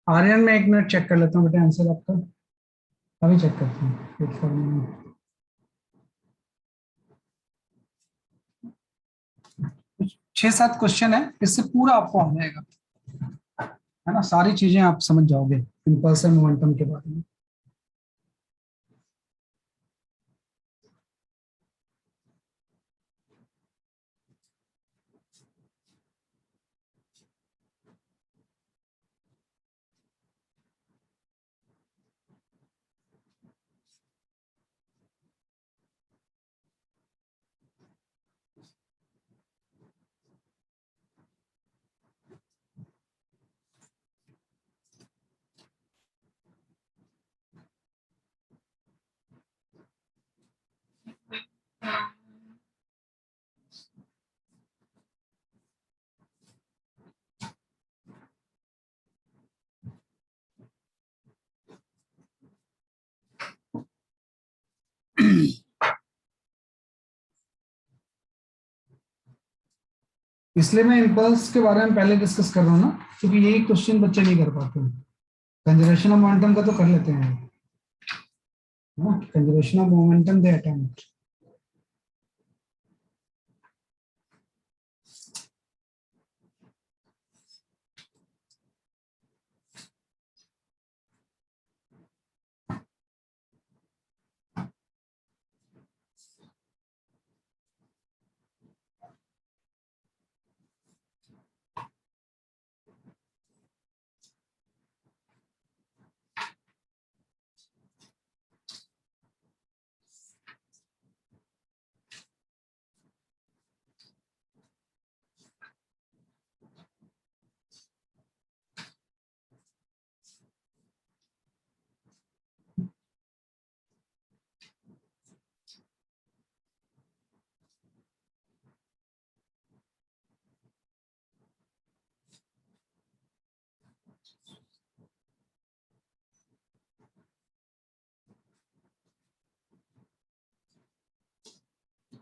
Aryan, मैं एक मिनट चेक कर लेता हूँ बेटा आंसर आपका, अभी चेक करता हूँ। Wait for me। 6-7 क्वेश्चन है, इससे पूरा आपको आ जाएगा, है ना, सारी चीजें आप समझ जाओगे इंपल्सिव मोमेंटम के बारे में। इसलिए मैं इम्पल्स के बारे में पहले डिस्कस कर रहा हूँ ना, क्योंकि यही क्वेश्चन बच्चे नहीं कर पाते। कंजर्वेशन ऑफ मोमेंटम का तो कर लेते हैं, conservation of momentum they attempt.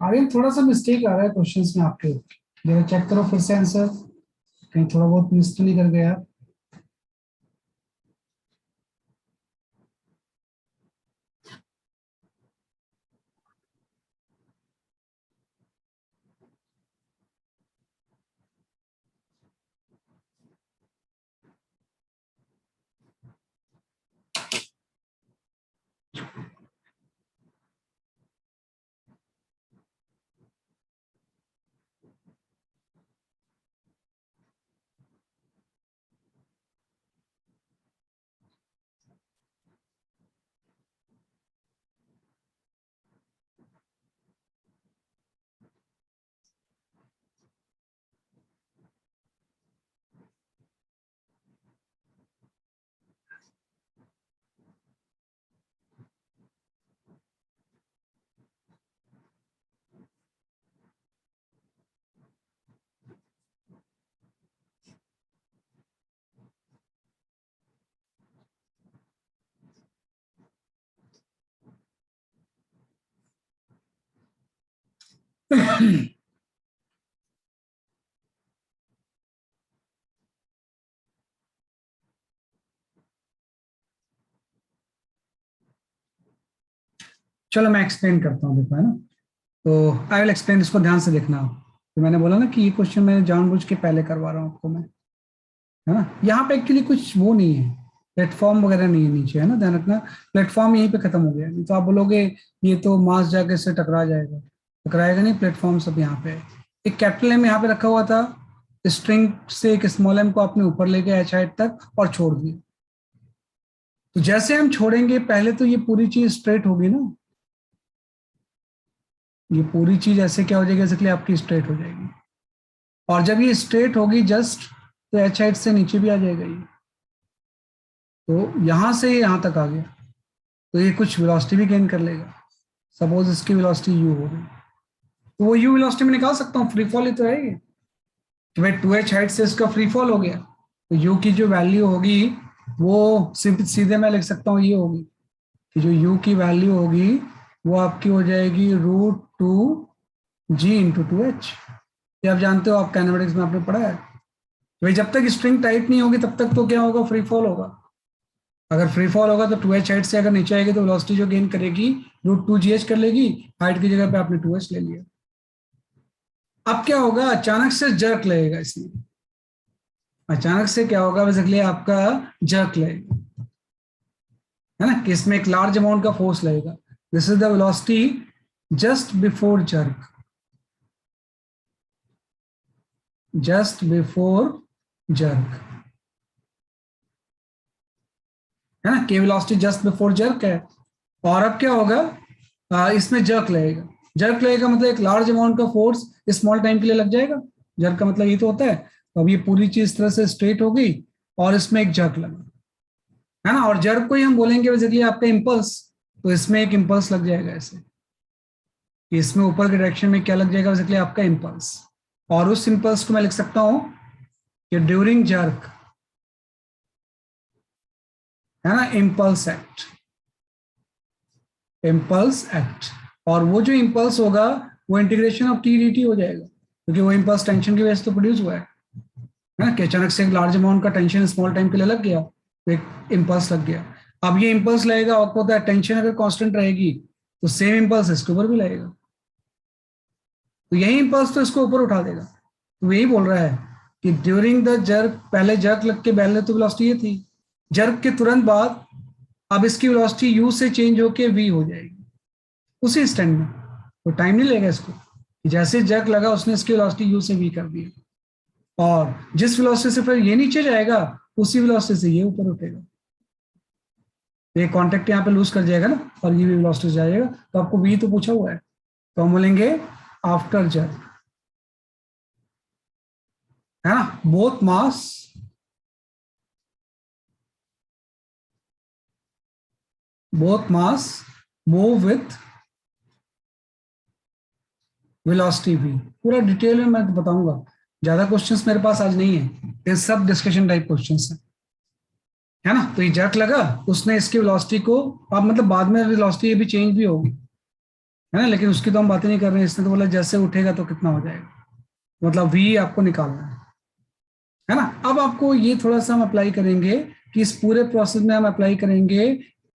Aryan थोड़ा सा मिस्टेक आ रहा है क्वेश्चंस में आपके, जरा चेक करो फिर से आंसर, कहीं थोड़ा बहुत मिस तो नहीं कर गया। चलो मैं एक्सप्लेन करता हूँ, देखो है ना, तो आई विल एक्सप्लेन, इसको ध्यान से देखना। तो मैंने बोला ना कि ये क्वेश्चन मैं जानबूझ के पहले करवा रहा हूँ आपको मैं, है ना। यहाँ पे एक्चुअली कुछ वो नहीं है, प्लेटफॉर्म वगैरह नहीं है नीचे, है ना, ध्यान रखना। प्लेटफॉर्म यहीं पे खत्म हो गया, नहीं तो आप बोलोगे ये तो मास जाके इससे टकरा जाएगा, टकराएगा नहीं, प्लेटफॉर्म सब यहाँ पे है। एक कैपिटल एम यहाँ पे रखा हुआ था, स्ट्रिंग से एक स्मॉल एम को आपने ऊपर ले गया एच हाइट तक और छोड़ दिया। तो जैसे हम छोड़ेंगे पहले तो ये पूरी चीज स्ट्रेट होगी ना, ये पूरी चीज ऐसे क्या हो जाएगी, बेसिकली आपकी स्ट्रेट हो जाएगी। और जब ये स्ट्रेट होगी जस्ट, तो एच हाइट से नीचे भी आ जाएगा ये, तो यहां से यहां तक आ गया, तो ये कुछ वेलोसिटी भी गेन कर लेगा। सपोज इसकी वेलोसिटी यू हो गई, तो वो यू वेलोसिटी में निकाल सकता हूँ, फ्री फॉल ही तो है ये। तो भाई 2h हाइट से इसका फ्री फॉल हो गया, तो यू की जो वैल्यू होगी वो सीधे मैं लिख सकता हूँ, ये होगी कि जो यू की वैल्यू होगी वो आपकी हो जाएगी √2g/2h। ये आप जानते हो, आप काइनेमेटिक्स में आपने पढ़ा है। भाई जब तक स्ट्रिंग टाइट नहीं होगी तब तक तो क्या होगा, फ्री फॉल होगा। अगर फ्री फॉल होगा तो 2h हाइट से अगर नीचे आएगी तो वेलोसिटी जो गेन करेगी √2gh कर लेगी, हाइट की जगह पे आपने 2h ले लिया। अब क्या होगा, अचानक से जर्क लगेगा इसमें, अचानक से क्या होगा, बेसिकली आपका जर्क लगेगा, है ना, कि इसमें एक लार्ज अमाउंट का फोर्स लगेगा। This is the velocity just before jerk, just before jerk, है ना, के वेलोसिटी जस्ट बिफोर जर्क है। और अब क्या होगा, इसमें जर्क लगेगा, जर्क लगेगा मतलब एक लार्ज अमाउंट का फोर्स स्मॉल टाइम के लिए लग जाएगा। जर्क का मतलब ये तो होता है। तो अब ये पूरी चीज इस तरह से स्ट्रेट हो गई और इसमें एक जर्क लगा, है ना, और जर्क को ही हम बोलेंगे बेसिकली आपका इम्पल्स। तो इसमें एक इम्पल्स लग जाएगा ऐसे, कि इसमें ऊपर के डायरेक्शन में क्या लग जाएगा, बेसिकली आपका इम्पल्स। और उस इम्पल्स को मैं लिख सकता हूं कि ड्यूरिंग जर्क, है ना, इम्पल्स एक्ट, इम्पल्स एक्ट। और वो जो इम्पल्स होगा वो integration of T D T हो जाएगा। क्योंकि वो इम्पल्स टेंशन की वजह से तो प्रोड्यूस हुआ है ना, कि अचानक से एक लार्ज अमाउंट का टेंशन स्मॉल टाइम के लिए लग गया, तो एक इम्पल्स लग गया। अब ये इम्पल्स लगेगा, आपको पता है टेंशन अगर कांस्टेंट रहेगी तो सेम इम्पल्स इसके ऊपर भी लगेगा, तो यही इम्पल्स तो इसको ऊपर उठा देगा। तो यही बोल रहा है कि ड्यूरिंग द जर्क, पहले जर्क लग के पहले तो वेलोसिटी ये थी, जर्क के तुरंत बाद अब इसकी वेलोसिटी यू से चेंज होके वी हो जाएगी उसी इंस्टेंट में, तो टाइम नहीं लगेगा इसको। जैसे जर्क लगा उसने इसकी वेलोसिटी यू से वी कर दी, और जिस वेलोसिटी से फिर ये नीचे जाएगा उसी वेलोसिटी से ये ऊपर उठेगा, ये कांटेक्ट यहाँ पे लूज कर जाएगा ना, और ये भी वेलोसिटी जाएगा। तो आपको वी तो पूछा हुआ है, तो हम बोलेंगे आफ्टर जर्क, है ना, both mass move with velocity V. पूरा डिटेल में मैं बताऊंगा, ज्यादा क्वेश्चंस मेरे पास आज नहीं है, ये सब डिस्कशन टाइप क्वेश्चंस है ना। तो ये जर्क लगा, उसने इसकी वेलोसिटी को, अब मतलब बाद में वेलोसिटी ये भी चेंज भी होगी, है ना, लेकिन उसकी तो हम बातें नहीं कर रहे हैं। इसने तो बोला जैसे उठेगा तो कितना हो जाएगा, मतलब वी आपको निकालना है ना। अब आपको ये थोड़ा सा हम अप्लाई करेंगे कि इस पूरे प्रोसेस में हम अप्लाई करेंगे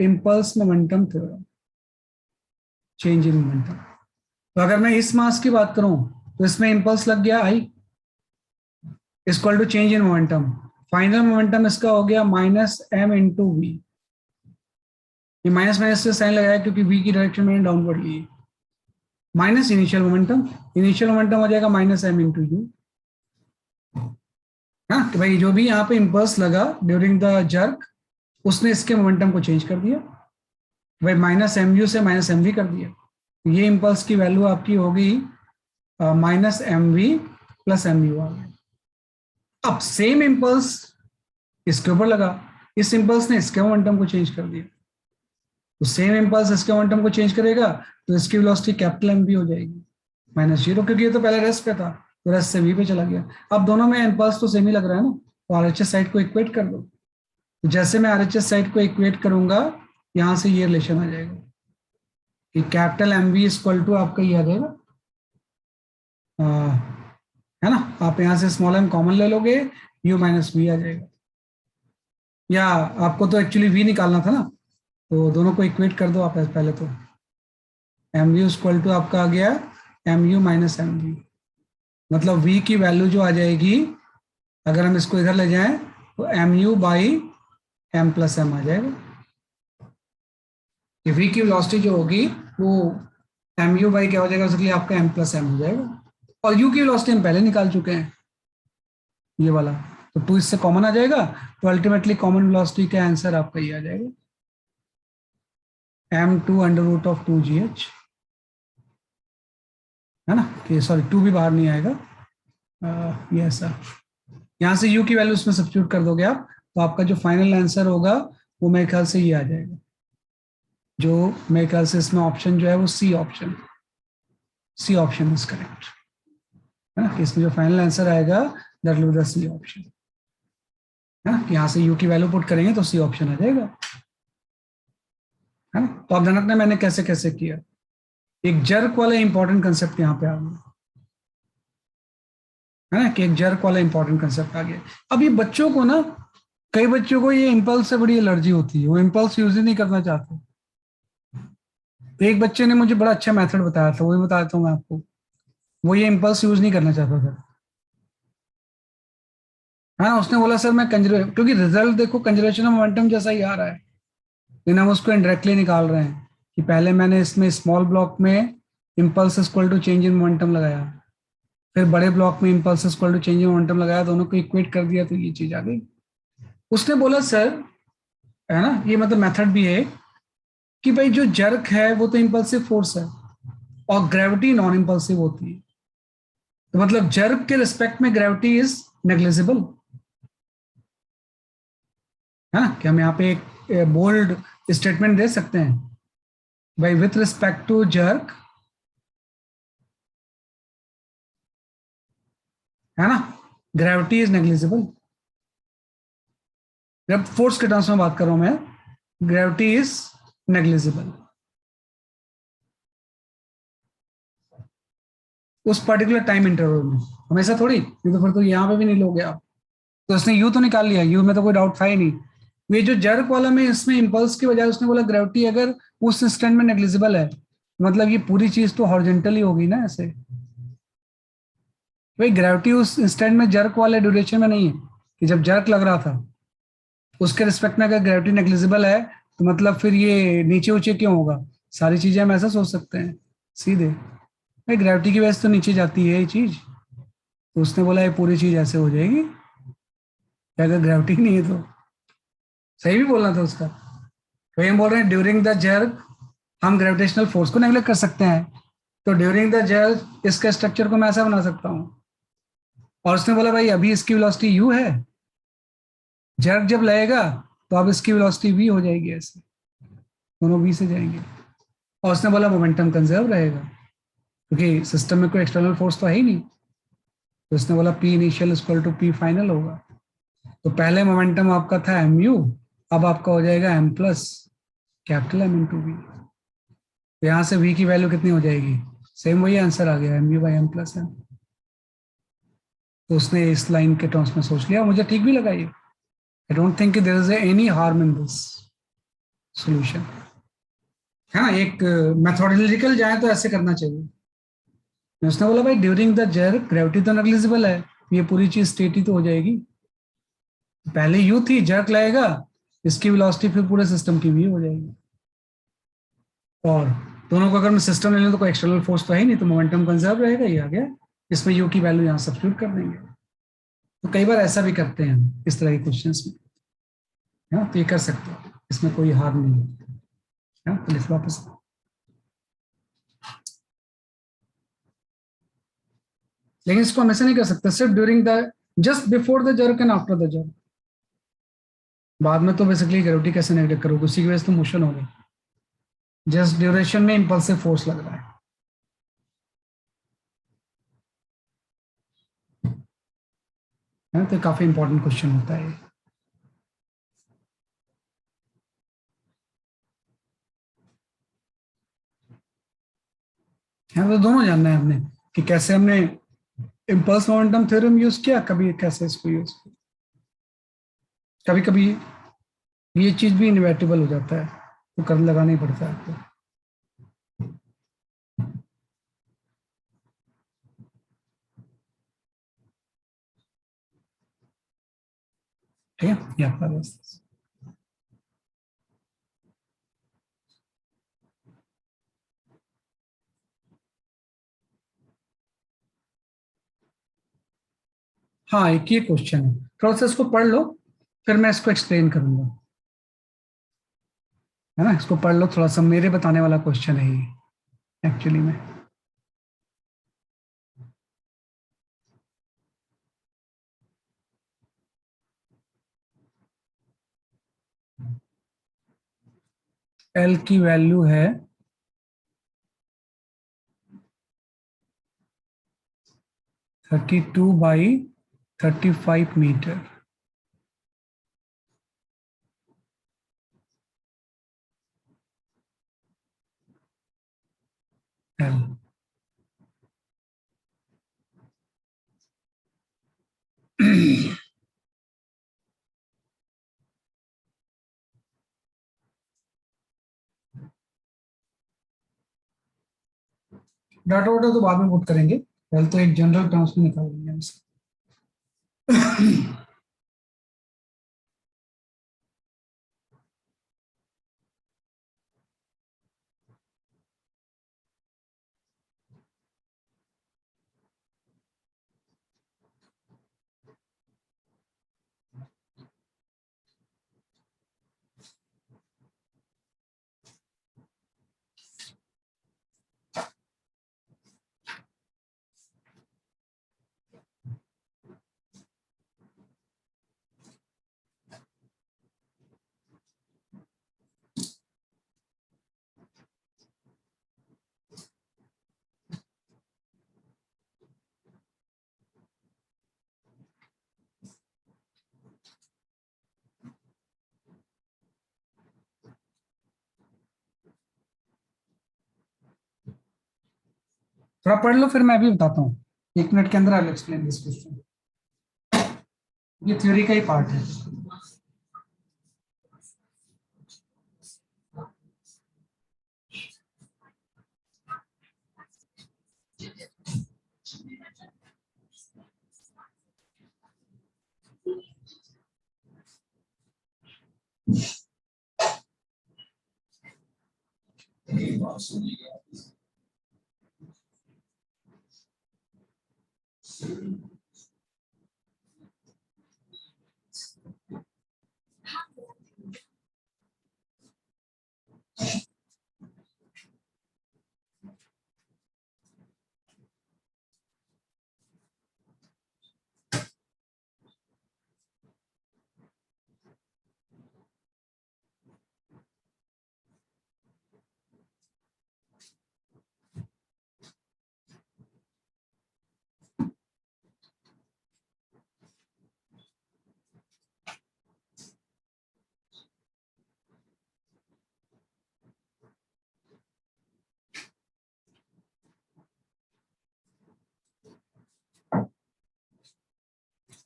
impulse momentum theorem, change in momentum. तो अगर मैं इस मास की बात करूं तो इसमें इम्पल्स लग गया I, equal to change in momentum, final momentum इसका हो गया माइनस एम इंटू वी। ये माइनस माइनस से साइन लगाया क्योंकि वी की डायरेक्शन मैंने डाउनवर्ड ली, minus initial momentum, initial momentum हो जाएगा माइनस एम इंटू यू। हाँ, तो भाई जो भी यहाँ पे इम्पल्स लगा ड्यूरिंग द जर्क, उसने इसके मोमेंटम को चेंज कर दिया, भाई माइनस एम यू से माइनस एम वी कर दिया। ये इम्पल्स की वैल्यू आपकी होगी minus M V plus M U आ गया। अब सेम इम्पल्स इसके ऊपर लगा, इस इम्पल्स ने इसके मोमेंटम को चेंज कर दिया, तो सेम इम्पल्स इसके मोमेंटम को चेंज करेगा, तो इसकी वेलोसिटी कैपिटल एम वी हो जाएगी माइनस जीरो, क्योंकि ये तो पहले रेस्ट पे था, तो रेस्ट से वी पे चला गया। अब दोनों में इम्पल्स तो सेम ही लग रहा है ना, तो आरएचएस साइड को इक्वेट कर दो। तो जैसे मैं आरएचएस साइड को इक्वेट करूंगा, यहां से ये रिलेशन आ जाएगा कि capital M V equal to आपका ये आ जाएगा, है ना, आप यहां से स्मॉल एम कॉमन ले लोगे, यू माइनस वी आ जाएगा। या आपको तो एक्चुअली वी निकालना था ना, तो दोनों को इक्वेट कर दो आप पहले तो, एम यू इक्वल टू आपका आ गया M U minus M V, मतलब वी की वैल्यू जो आ जाएगी, अगर हम इसको इधर ले जाएं तो M U by M plus M आ जाएगा। कि वी की वेलोसिटी जो होगी वो एम यू बाई क्या हो जाएगा, उसके लिए आपका एम प्लस एम हो जाएगा, और यू की वेलोसिटी हम पहले निकाल चुके हैं ये वाला, तो टू इससे कॉमन आ जाएगा, तो अल्टीमेटली कॉमन वेलोसिटी का आंसर आपका ये आ जाएगा M two under root of two G H, है ना, कि सॉरी टू भी बाहर नहीं आएगा, ये ऐसा, यहाँ से u की वैल्यू उसमें सब्स्टिट्यूट कर दोगे आप, तो आपका जो फाइनल आंसर होगा वो मेरे ख्याल से ये आ जाएगा, जो मेरे ख्याल से इसमें ऑप्शन जो है वो C option, C option is correct, है ना, इसमें जो फाइनल आंसर आएगा that will be the C option, है ना, यहाँ से u की वैल्यू पुट करेंगे तो सी ऑप्शन आ जाएगा, है ना। तो आप ध्यान रखना मैंने कैसे कैसे किया, एक जर्क वाला इंपॉर्टेंट कंसेप्ट यहाँ पे आ गया, है ना, कि एक जर्क वाला इंपॉर्टेंट कंसेप्ट आ गया। अब ये बच्चों को ना, कई बच्चों को ये इम्पल्स से बड़ी एलर्जी होती है, वो इम्पल्स यूज ही नहीं करना चाहते। तो एक बच्चे ने मुझे बड़ा अच्छा मेथड बताया था, वही बताता हूँ मैं आपको, वो ये इम्पल्स यूज नहीं करना चाहता था, है ना, उसने बोला सर मैं कंजर्व, क्योंकि रिजल्ट देखो कंजर्वेशन ऑफ मोमेंटम जैसा ही आ रहा है, लेकिन हम उसको इनडायरेक्टली निकाल रहे हैं कि पहले मैंने इसमें स्मॉल ब्लॉक में impulse equal to change in momentum लगाया, फिर बड़े ब्लॉक में impulse equal to change in momentum लगाया, दोनों को इक्वेट कर दिया, तो ये चीज आ गई। उसने बोला सर, है ना, ये मतलब मेथड भी है कि भाई जो जर्क है वो तो इम्पल्सिव फोर्स है, और ग्रेविटी नॉन इम्पल्सिव होती है, तो मतलब जर्क के रिस्पेक्ट में ग्रेविटी इज नेग्लिजिबल, है ना, कि हम यहाँ पे एक बोल्ड स्टेटमेंट दे सकते हैं, भाई विथ रिस्पेक्ट टू जर्क, है ना, ग्रेविटी इज नेग्लिजिबल, जब फोर्स के टर्म्स में बात कर रहा हूं मैं, ग्रेविटी इज नेग्लिजिबल। उस पर्टिकुलर टाइम इंटरवल में, हमेशा थोड़ी, ये तो फिर तो यहाँ पे भी नहीं लोगे आप। तो उसने यू तो निकाल लिया, यू में तो कोई डाउट था ही नहीं। ये जो जर्क वाला में, इसमें इम्पल्स की बजाय उसने बोला ग्रेविटी अगर उस इंस्टेंट में नेग्लिजिबल है, मतलब ये पूरी चीज तो हॉरिजेंटल ही होगी ना ऐसे। भाई ग्रेविटी उस इंस्टेंट में जर्क वाले ड्यूरेशन में नहीं है, कि जब जर्क लग रहा था उसके रिस्पेक्ट में अगर ग्रेविटी नेग्लिजिबल है, तो मतलब फिर ये नीचे ऊंचे क्यों होगा। सारी चीजें हम ऐसा सोच सकते हैं सीधे, भाई ग्रेविटी की वजह से तो नीचे जाती है ये चीज। तो उसने बोला ये पूरी चीज ऐसे हो जाएगी, कि अगर ग्रेविटी नहीं है तो। सही भी बोलना था उसका। तो हम बोल रहे हैं ड्यूरिंग द जर्क हम ग्रेविटेशनल फोर्स को नेगलेक्ट कर सकते हैं, तो ड्यूरिंग द जर्क इसके स्ट्रक्चर को मैं ऐसा बना सकता हूँ। और उसने बोला भाई अभी इसकी वेलोसिटी यू है, जर्क जब लगेगा तो अब इसकी वेलोसिटी वी हो जाएगी, ऐसे दोनों वी से जाएंगे। और उसने बोला मोमेंटम कंजर्व रहेगा, क्योंकि सिस्टम में कोई एक्सटर्नल फोर्स तो है ही नहीं। तो उसने बोला P initial equal to P final होगा। तो पहले मोमेंटम आपका था एम यू, अब आपका हो जाएगा M plus capital M into V. तो यहाँ से वी की वैल्यू कितनी हो जाएगी, सेम वही आंसर आ गया, M U by M plus M. तो उसने इस लाइन के टर्म्स में सोच लिया, मुझे ठीक भी लगा ये। I don't think there is any harm in this solution, है ना। एक मेथोडोलॉजिकल जाए तो ऐसे करना चाहिए। उसने बोला भाई ड्यूरिंग द जर्क ग्रेविटी तो नेग्लिजिबल है, ये पूरी चीज स्टेटी तो हो जाएगी। पहले यू थी, जर्क लगेगा, इसकी वेलोसिटी फिर पूरे सिस्टम की भी हो जाएगी। और दोनों को अगर मैं सिस्टम ले लूँ तो कोई एक्सटर्नल फोर्स तो है ही नहीं, तो मोमेंटम कंजर्व रहेगा, ये आ गया। इसमें यू की वैल्यू यहाँ सब्स्टिट्यूट कर देंगे। तो कई बार ऐसा भी करते हैं हम इस तरह के क्वेश्चन में, है ना। तो ये कर सकते हो, इसमें कोई हार्म नहीं है। तो लिख वापस। लेकिन इसको हमेशा नहीं कर सकते, सिर्फ during the, just before the jerk and after the jerk. बाद में तो बेसिकली ग्रेविटी कैसे नेगलेक्ट करोगे, उसी की वजह से तो मोशन हो गई। जस्ट ड्यूरेशन में इंपल्सिव फोर्स लग रहा है। तो काफी इंपॉर्टेंट क्वेश्चन होता है। है तो दोनों जानना है हमने, कि कैसे हमने इम्पल्स मोमेंटम थ्योरम यूज किया, कभी कैसे इसको यूज किया। कभी कभी ये चीज भी इनवर्टिबल हो जाता है, तो करंट लगाना ही पड़ता है आपको। ठीक है, ये आपका बस। हाँ एक ये क्वेश्चन है, थोड़ा सा इसको पढ़ लो, फिर मैं इसको एक्सप्लेन करूंगा, है ना। इसको पढ़ लो थोड़ा सा, मेरे बताने वाला क्वेश्चन है ये एक्चुअली में। एल की वैल्यू है 32/35 मीटर। एल डाटा वाटा तो बाद में पुट करेंगे, पहले तो एक जनरल टर्म्स में निकाल लेंगे हम इसको। थोड़ा पढ़ लो फिर मैं भी बताता हूँ, 1 मिनट के अंदर I will explain this question. ये थ्योरी का ही पार्ट है।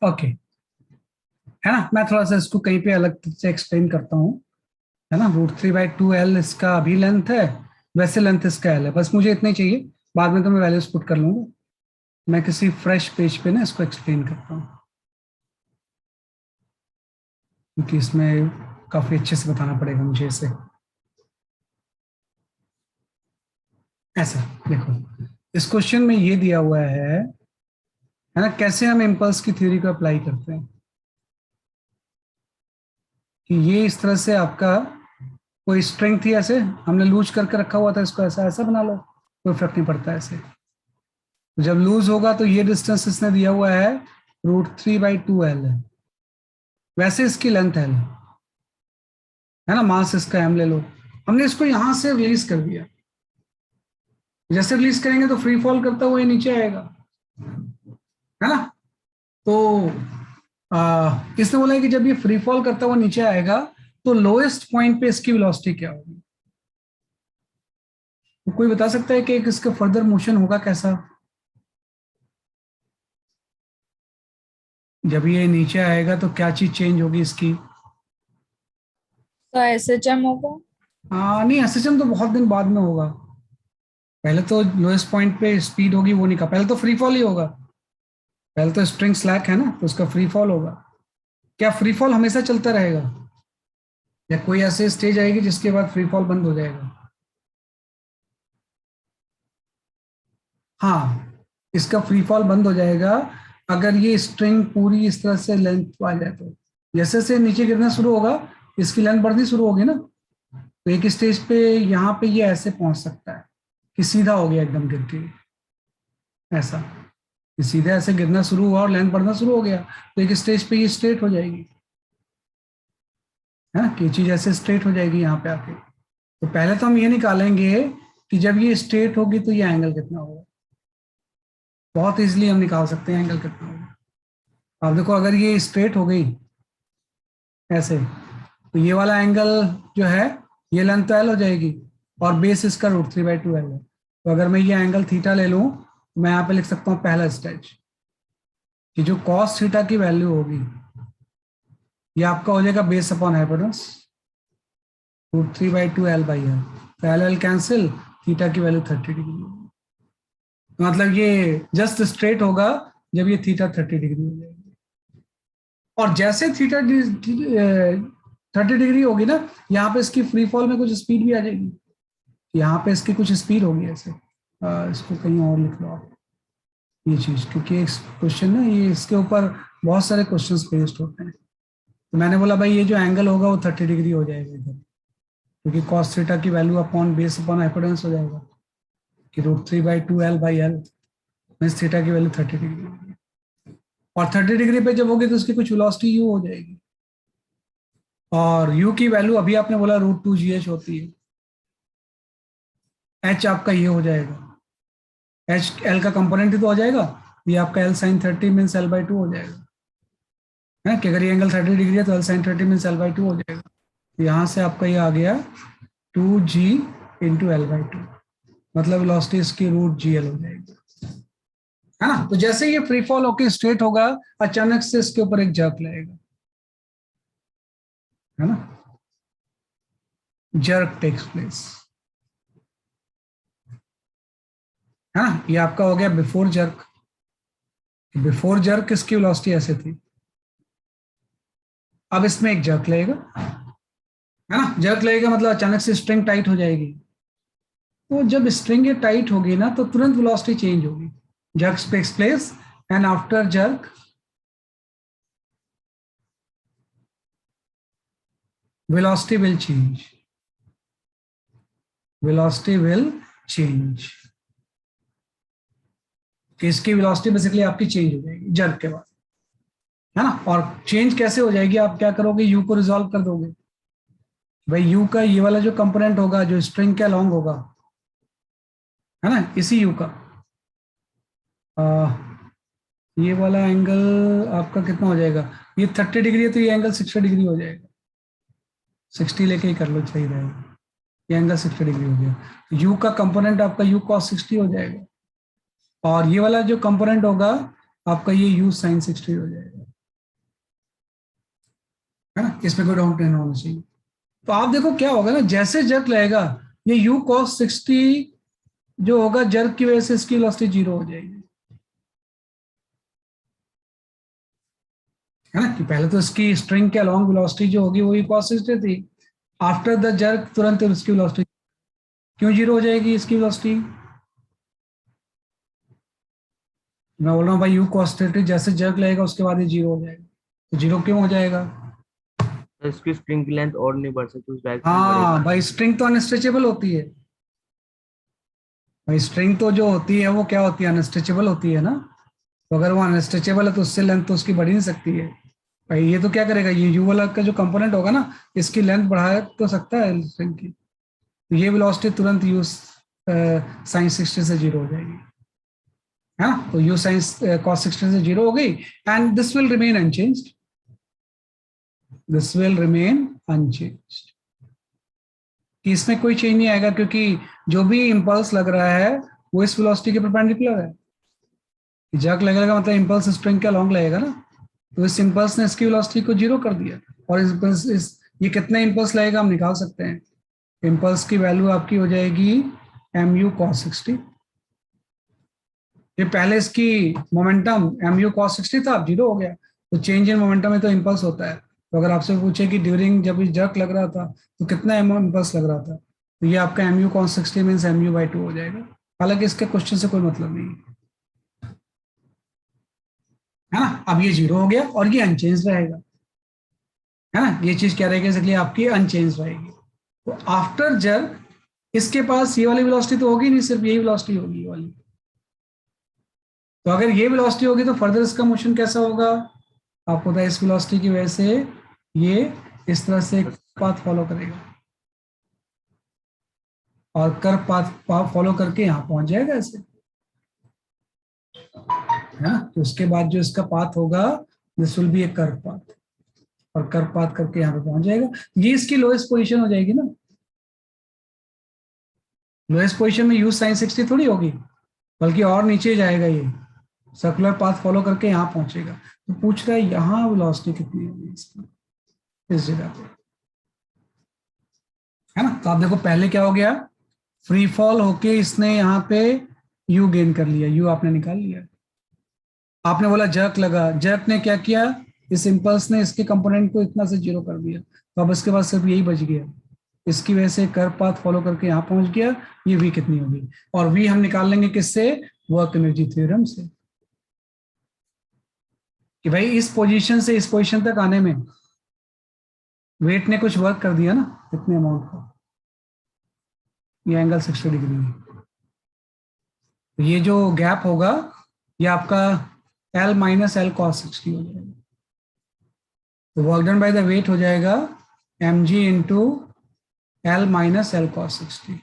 ओके, है ना। मैं थोड़ा सा इसको कहीं पे अलग से एक्सप्लेन करता हूँ, है ना। √3/2L इसका अभी लेंथ है, वैसे लेंथ इसका L है, बस मुझे इतना ही चाहिए, बाद में तो मैं वैल्यूज पुट कर लूंगा। मैं किसी फ्रेश पेज पे ना इसको एक्सप्लेन करता हूँ, क्योंकि इसमें काफी अच्छे से बताना पड़ेगा मुझे इसे। ऐसा देखो, इस क्वेश्चन में ये दिया हुआ है ना, कैसे हम इम्पल्स की थ्योरी को अप्लाई करते हैं। कि ये इस तरह से आपका कोई स्ट्रिंग थी, ऐसे हमने लूज करके रखा हुआ था, इसको ऐसा ऐसा बना लो, कोई फर्क नहीं पड़ता ऐसे। तो जब लूज होगा तो ये डिस्टेंस इसने दिया हुआ है √3/2L है, वैसे इसकी लेंथ L है ना, मास इसका M ले लो। हमने इसको यहां से रिलीज कर दिया, जैसे रिलीज करेंगे तो फ्री फॉल करता हुआ ये नीचे आएगा, है ना। तो इसने बोला है कि जब ये फ्री फॉल करता हुआ नीचे आएगा तो लोएस्ट पॉइंट पे इसकी वेलोसिटी क्या होगी। तो कोई बता सकता है कि एक इसका फर्दर मोशन होगा कैसा, जब ये नीचे आएगा तो क्या चीज चेंज होगी इसकी। तो SHM होगा। नहीं, एसएचएम तो बहुत दिन बाद में होगा। पहले तो लोएस्ट पॉइंट पे स्पीड होगी, वो नहीं कहा, पहले तो फ्री फॉल ही होगा। पहले तो स्ट्रिंग स्लैक है ना, तो उसका फ्री फॉल होगा। क्या फ्री फॉल हमेशा चलता रहेगा, या कोई ऐसे स्टेज आएगी जिसके बाद फ्री फॉल बंद हो जाएगा। हाँ, इसका फ्री फॉल बंद हो जाएगा अगर ये स्ट्रिंग पूरी इस तरह से लेंथ आ जाए तो। जैसे जैसे नीचे गिरना शुरू होगा इसकी लेंथ बढ़नी शुरू होगी ना, तो एक स्टेज पे यहाँ पे ये ऐसे पहुंच सकता है कि सीधा हो गया एकदम गिर के, ऐसा कि सीधा ऐसे गिरना शुरू हुआ और लेंथ बढ़ना शुरू हो गया, तो एक स्टेज पे ये स्ट्रेट हो जाएगी, है ना, कि चीज ऐसे स्ट्रेट हो जाएगी यहाँ पे आके। तो पहले तो हम ये निकालेंगे कि जब ये स्ट्रेट होगी तो ये एंगल कितना होगा। बहुत इजीली हम निकाल सकते हैं एंगल कितना होगा। अब देखो, अगर ये स्ट्रेट हो गई ऐसे, तो ये वाला एंगल जो है, ये लेंथ तो L हो जाएगी, और बेस इसका √3/2L है। तो अगर मैं ये एंगल थीटा ले लूं तो मैं यहाँ पे लिख सकता हूँ पहला स्टेज, कि जो कॉस थीटा की वैल्यू होगी ये आपका हो जाएगा बेस अपॉन हाइपोटेन्यूज √3/2L/L। तो L कैंसिल, थीटा की वैल्यू 30 डिग्री होगी। तो मतलब ये जस्ट स्ट्रेट होगा जब ये थीटा 30 डिग्री हो जाएगी। और जैसे थीटा 30 डिग्री होगी ना, यहाँ पे इसकी फ्री फॉल में कुछ स्पीड भी आ जाएगी, यहाँ पे इसकी कुछ स्पीड होगी ऐसे। इसको कहीं और लिख लो आप ये चीज, क्योंकि एक क्वेश्चन ना ये इसके ऊपर बहुत सारे क्वेश्चंस बेस्ड होते हैं। तो मैंने बोला भाई ये जो एंगल होगा वो 30 डिग्री हो जाएगा इधर, क्योंकि कॉस थीटा की value upon base upon hypotenuse हो जाएगा, कि √3/2L/L मीन्स थीटा की वैल्यू 30 डिग्री होगी। और 30 डिग्री पे जब होगी तो उसकी कुछ वेलोसिटी यू हो जाएगी, और यू की वैल्यू अभी आपने बोला √2gh होती है। एच आपका ये हो जाएगा, एच एल का कंपोनेंट ही तो हो जाएगा, ये आपका L sin 30 मीन्स L/2 हो जाएगा, है कि अगर ये एंगल 30 डिग्री है तो L sin 30 मीन्स L/2 हो जाएगा। तो यहाँ से आपका ये आ गया 2g × L/2। मतलब वेलोसिटी इसकी रूट जीएल हो जाएगी, है ना। तो जैसे ये फ्री फॉल होके स्ट्रेट होगा, अचानक से इसके ऊपर एक जर्क लगेगा, है ना, जर्क टेक्स प्लेस, है ना। ये आपका हो गया बिफोर जर्क। बिफोर जर्क इसकी वेलोसिटी ऐसे थी, अब इसमें एक जर्क लगेगा, है ना। जर्क लगेगा मतलब अचानक से स्ट्रिंग टाइट हो जाएगी। तो जब स्ट्रिंग ये टाइट होगी ना, तो तुरंत वेलोसिटी चेंज होगी। Jerk takes place and after jerk velocity will change, velocity will change। इसकी वेलोसिटी बेसिकली आपकी चेंज हो जाएगी जर्क के बाद, है ना। और चेंज कैसे हो जाएगी, आप क्या करोगे, यू को रिजॉल्व कर दोगे। भाई यू का ये वाला जो कंपोनेंट होगा जो स्ट्रिंग के अलोंग होगा, है ना, इसी यू का ये वाला एंगल आपका कितना हो जाएगा, ये 30 डिग्री है तो ये एंगल 60 डिग्री हो जाएगा। 60 लेके ही कर लो, सही रहेगा। ये एंगल 60 डिग्री हो गया। यू का कंपोनेंट आपका यू कॉस 60 हो जाएगा, और ये वाला जो कंपोनेंट होगा आपका ये यू साइन 60 हो जाएगा, है ना। इसमें कोई डाउट नहीं होना चाहिए। तो आप देखो क्या होगा ना, जैसे जर्क लगेगा ये यू कॉस 60 जो होगा जर्क की वजह से इसकी वेलोसिटी 0 हो जाएगी, है ना। कि पहले तो इसकी स्ट्रिंग के अलोंग वेलोसिटी जो होगी वो कॉस 60 थी, आफ्टर द जर्क तुरंत इसकी वेलोसिटी क्यों 0 हो जाएगी इसकी वेलोसिटी। मैं बोल रहा हूँ भाई यू कॉस 60 जैसे जर्क लगेगा उसके बाद ये 0 हो जाएगा, तो 0 क्यों हो जाएगा। तो इसकी स्प्रिंग की लेंथ और नहीं बढ़ सकती, उस डायरेक्शन में हाँ बढ़ेगा। भाई, स्ट्रिंग तो अनस्ट्रेचेबल होती है। भाई स्ट्रिंग तो जो होती है वो क्या होती है, अनस्ट्रेचेबल होती है ना। तो अगर वो अनस्ट्रेचेबल है तो उससे लेंथ तो उसकी बढ़ ही नहीं सकती है। भाई ये तो क्या करेगा, ये यू वाला का जो कंपोनेंट होगा ना, इसकी लेंथ बढ़ा तो सकता है स्ट्रिंग की, तो ये वेलोसिटी तुरंत यू साइन 60 से 0 हो जाएगी, है ना। तो यू साइन कॉस 60 से 0 हो गई, and this will remain unchanged, this will remain unchanged. इसमें कोई चेंज नहीं आएगा क्योंकि जो भी इंपल्स लग रहा है वो इस वेलोसिटी के परपेंडिकुलर है। जर्क लगेगा मतलब इंपल्स स्ट्रिंग के अलोंग लगेगा ना, तो इस इंपल्स ने इसकी वेलोसिटी को 0 कर दिया। और ये कितने इंपल्स लगेगा हम निकाल सकते हैं। इंपल्स की वैल्यू आपकी हो जाएगी एम यू कॉस 60। ये पहले इसकी मोमेंटम एम यू कॉस 60 था, अब 0 हो गया, तो चेंज इन मोमेंटम में तो इंपल्स होता है। तो अगर आपसे पूछे कि ड्यूरिंग जब ये जर्क लग रहा था तो कितना इंपल्स लग रहा था, तो ये आपका M U cos 60 means M U by 2 हो जाएगा। हालांकि इसके क्वेश्चन से कोई मतलब नहीं है ना। अब ये 0 हो गया और ये अनचेंज रहेगा, है ना। ये चीज क्या रहेगी, इसलिए आपकी अनचेंज रहेगी। तो आफ्टर जर्क इसके पास ये वाली वेलोसिटी तो होगी नहीं, सिर्फ यही वेलोसिटी होगी ये वाली। तो अगर ये वेलोसिटी होगी तो फर्दर इसका मोशन कैसा होगा, आपको पता है इस वेलोसिटी की वजह से ये इस तरह से पाथ फॉलो करेगा, और कर पाथ फॉलो करके यहाँ पहुंच जाएगा ऐसे, है ना। तो उसके बाद जो इसका पाथ होगा this will B A curve path, और कर्व पाथ करके यहाँ पे पहुंच जाएगा। ये इसकी लोएस्ट पोजीशन हो जाएगी ना। लोएस्ट पोजीशन में यू साइन 60 थोड़ी होगी, बल्कि और नीचे जाएगा, ये सर्कुलर पाथ फॉलो करके यहाँ पहुंचेगा। तो पूछ रहा है यहाँ वेलोसिटी कितनी होगी इसकी, इस जगह पे, है ना। तो आप देखो पहले क्या हो गया, फ्री फॉल होके इसने यहाँ पे यू गेन कर लिया, यू आपने निकाल लिया। आपने बोला जर्क लगा, जर्क ने क्या किया, इस इंपल्स ने इसके कंपोनेंट को इतना से 0 कर दिया, तो अब इसके बाद सिर्फ यही बच गया। इसकी वजह से कर्व पाथ फॉलो करके यहाँ पहुंच गया। ये वी कितनी होगी, और वी हम निकाल लेंगे किससे, वर्क एनर्जी थ्योरम से, कि भाई इस पोजीशन से इस पोजीशन तक आने में वेट ने कुछ वर्क कर दिया ना, इतने अमाउंट का। ये एंगल 60 डिग्री है, तो ये जो गैप होगा ये आपका L माइनस एल कॉस 60 हो जाएगा। तो work done by the weight हो जाएगा mg into L minus L cos 60।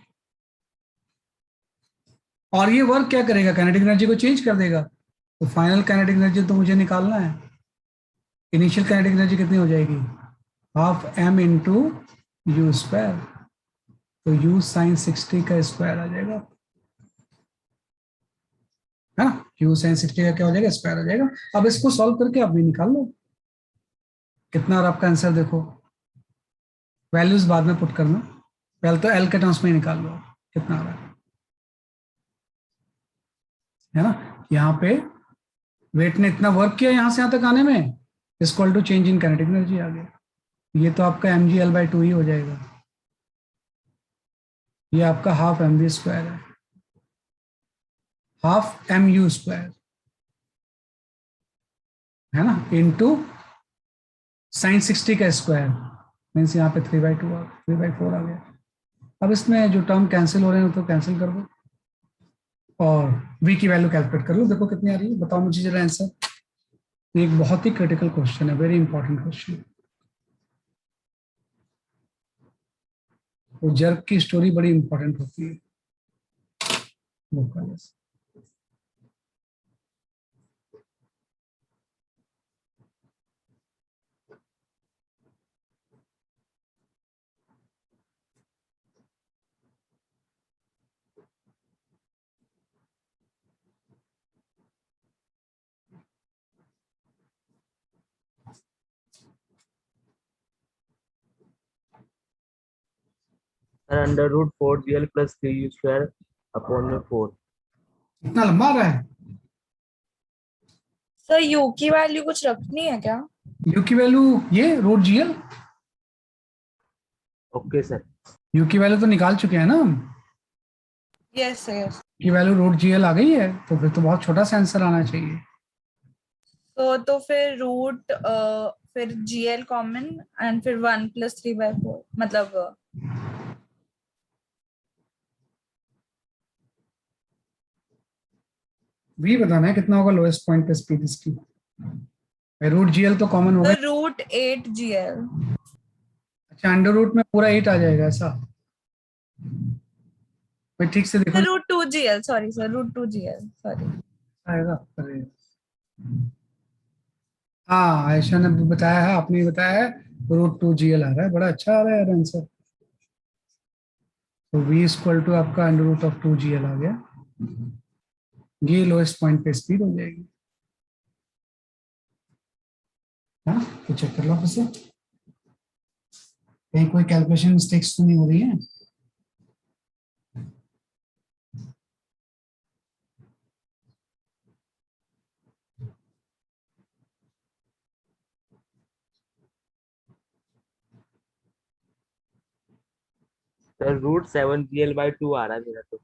और ये वर्क क्या करेगा, काइनेटिक एनर्जी को चेंज कर देगा। तो फाइनल काइनेटिक एनर्जी तो मुझे निकालना है। इनिशियल काइनेटिक एनर्जी कितनी हो जाएगी, half m into you square, तो यू साइन 60 का स्क्वायर आ जाएगा। है ना, क्यू साइन 60 का क्या हो जाएगा, स्क्वायर हो जाएगा। अब इसको सॉल्व करके आप भी निकाल लो कितना, और आपका आंसर देखो, वैल्यूज बाद में पुट करना, पहले तो एल के टर्म्स में ही निकाल लो कितना आ रहा है ना। यहाँ पे वेट ने इतना वर्क किया यहाँ से यहाँ तक आने में, equal to change in kinetic energy आ गया। ये तो आपका M G L by two ही हो जाएगा, ये आपका हाफ एम वी स्क्वायर है, हाफ एम यू स्क्वायर है ना, इंटू साइन 60 का स्क्वायर, मीन्स यहाँ पे 3/2 3/4 आ गया। अब इसमें जो टर्म कैंसिल हो रहे हैं तो कैंसिल कर दो और v की वैल्यू कैलकुलेट कर लो, देखो कितनी आ रही है, बताओ मुझे जरा आंसर। ये एक बहुत ही क्रिटिकल क्वेश्चन है, वेरी इंपॉर्टेंट क्वेश्चन। वो जर्क की स्टोरी बड़ी इंपॉर्टेंट होती है। Sir under root 4gl plus 3u square upon में 4। इतना लंबा आ रहा है। सर यू की वैल्यू कुछ रखनी है क्या? यू की वैल्यू ये root GL, okay sir. U की वैल्यू तो निकाल चुके हैं ना हम, यस यस। की वैल्यू रूट जीएल आ गई है, तो फिर तो बहुत छोटा सा आंसर आना चाहिए। तो फिर रूट फिर जीएल कॉमन एंड फिर 1 + 3/4 मतलब वी बताना है कितना होगा लोएस्ट पॉइंट पे स्पीड इसकी, रूट जीएल तो कॉमन होगा। Root 8 GL. अच्छा, अंडर रूट में पूरा 8 आ जाएगा ऐसा, भाई ठीक से देखो root 2 GL, sorry sir, root 2 GL sorry. आएगा। अरे हाँ, आयशा ने भी बताया है, आपने भी बताया है, रूट 2 जीएल आ रहा है, बड़ा अच्छा आ रहा है यार आंसर। तो v इक्वल टू आपका अंडर रूट ऑफ 2 जीएल आ गया, ये लोएस्ट पॉइंट पे स्पीड हो जाएगी। हाँ, तो चेक कर लो फिर से, कहीं कोई कैलकुलेशन मिस्टेक्स तो नहीं हो रही है। सर रूट 7gl/2 आ रहा है मेरा तो।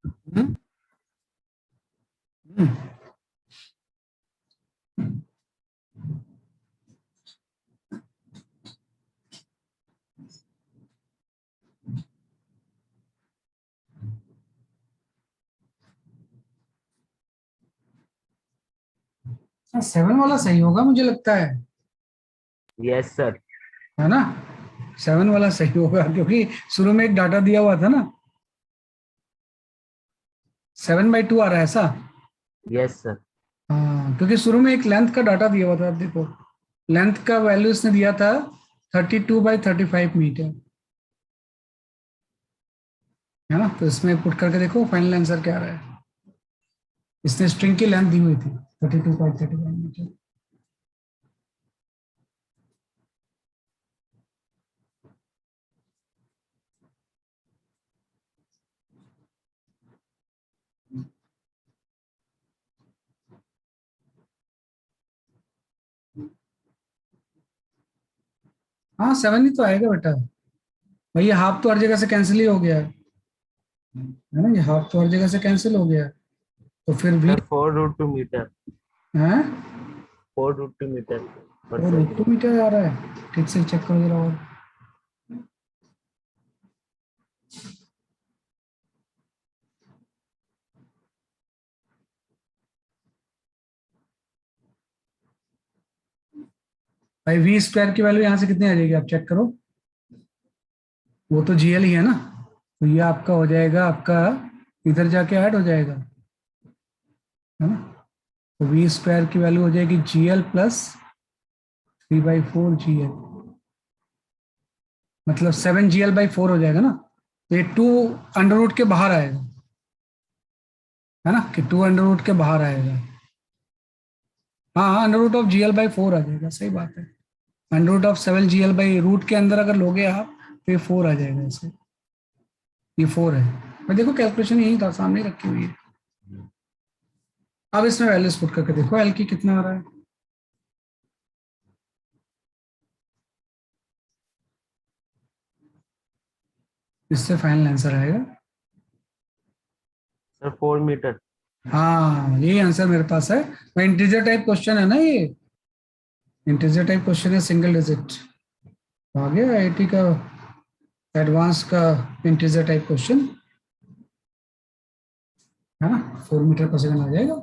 हम्म, हम्म। 7 वाला सही होगा मुझे लगता यस सर। है ना, 7 वाला सही होगा, क्योंकि शुरू में एक डाटा दिया हुआ था ना, 7/2 आ रहा है ऐसा। Yes sir. हाँ, क्योंकि शुरू में एक लेंथ का डाटा दिया हुआ था, आप देखो लेंथ का वैल्यू इसने दिया था 32/35 मीटर, है ना। तो इसमें पुट करके देखो फाइनल आंसर क्या आ रहा है। इसने स्ट्रिंग की लेंथ दी हुई थी 32/35 मीटर। हाँ, 7 ही तो आएगा बेटा, भाई ये हाफ तो हर जगह से कैंसिल ही हो गया है ना, ये हाफ तो हर जगह से कैंसिल हो गया, तो फिर भी सर 4√2 मीटर, है 4√2 मीटर पर वो रूट सेकंड। 2 मीटर आ रहा है, ठीक से चेक करो जरा। और भाई वी स्क्वायर की वैल्यू यहाँ से कितनी आ जाएगी, आप चेक करो, वो तो जीएल ही है ना, तो ये आपका हो जाएगा, आपका इधर जाके ऐड हो जाएगा, है ना। तो वी स्क्वायर की वैल्यू हो जाएगी जीएल प्लस 3/4 जीएल, मतलब 7 GL/4 हो जाएगा ना, तो ये 2 अंडर रूट के बाहर आएगा, है ना, कि 2 अंडर रूट के बाहर आएगा। हाँ हाँ, अंडर रूट ऑफ GL/4 आ जाएगा, सही बात है। Under root of 7 GL by root के अंदर अगर लोगे आप तो ये 4 आ जाएगा ऐसे। ये 4 है। मैं देखो कैलकुलेशन यही था, सामने रखी हुई है। अब इसमें वैल्यूज पुट करके देखो एल की कितना आ रहा है। इससे फाइनल आंसर आएगा। Sir 4 metre. हाँ, यही आंसर मेरे पास है। मैं इंटीजर टाइप क्वेश्चन है ना ये, इंटीजर टाइप क्वेश्चन है, सिंगल डिजिट। आ गया आईआईटी का एडवांस का इंटीजर टाइप क्वेश्चन, है ना। 4 मीटर पर सेकंड आ जाएगा।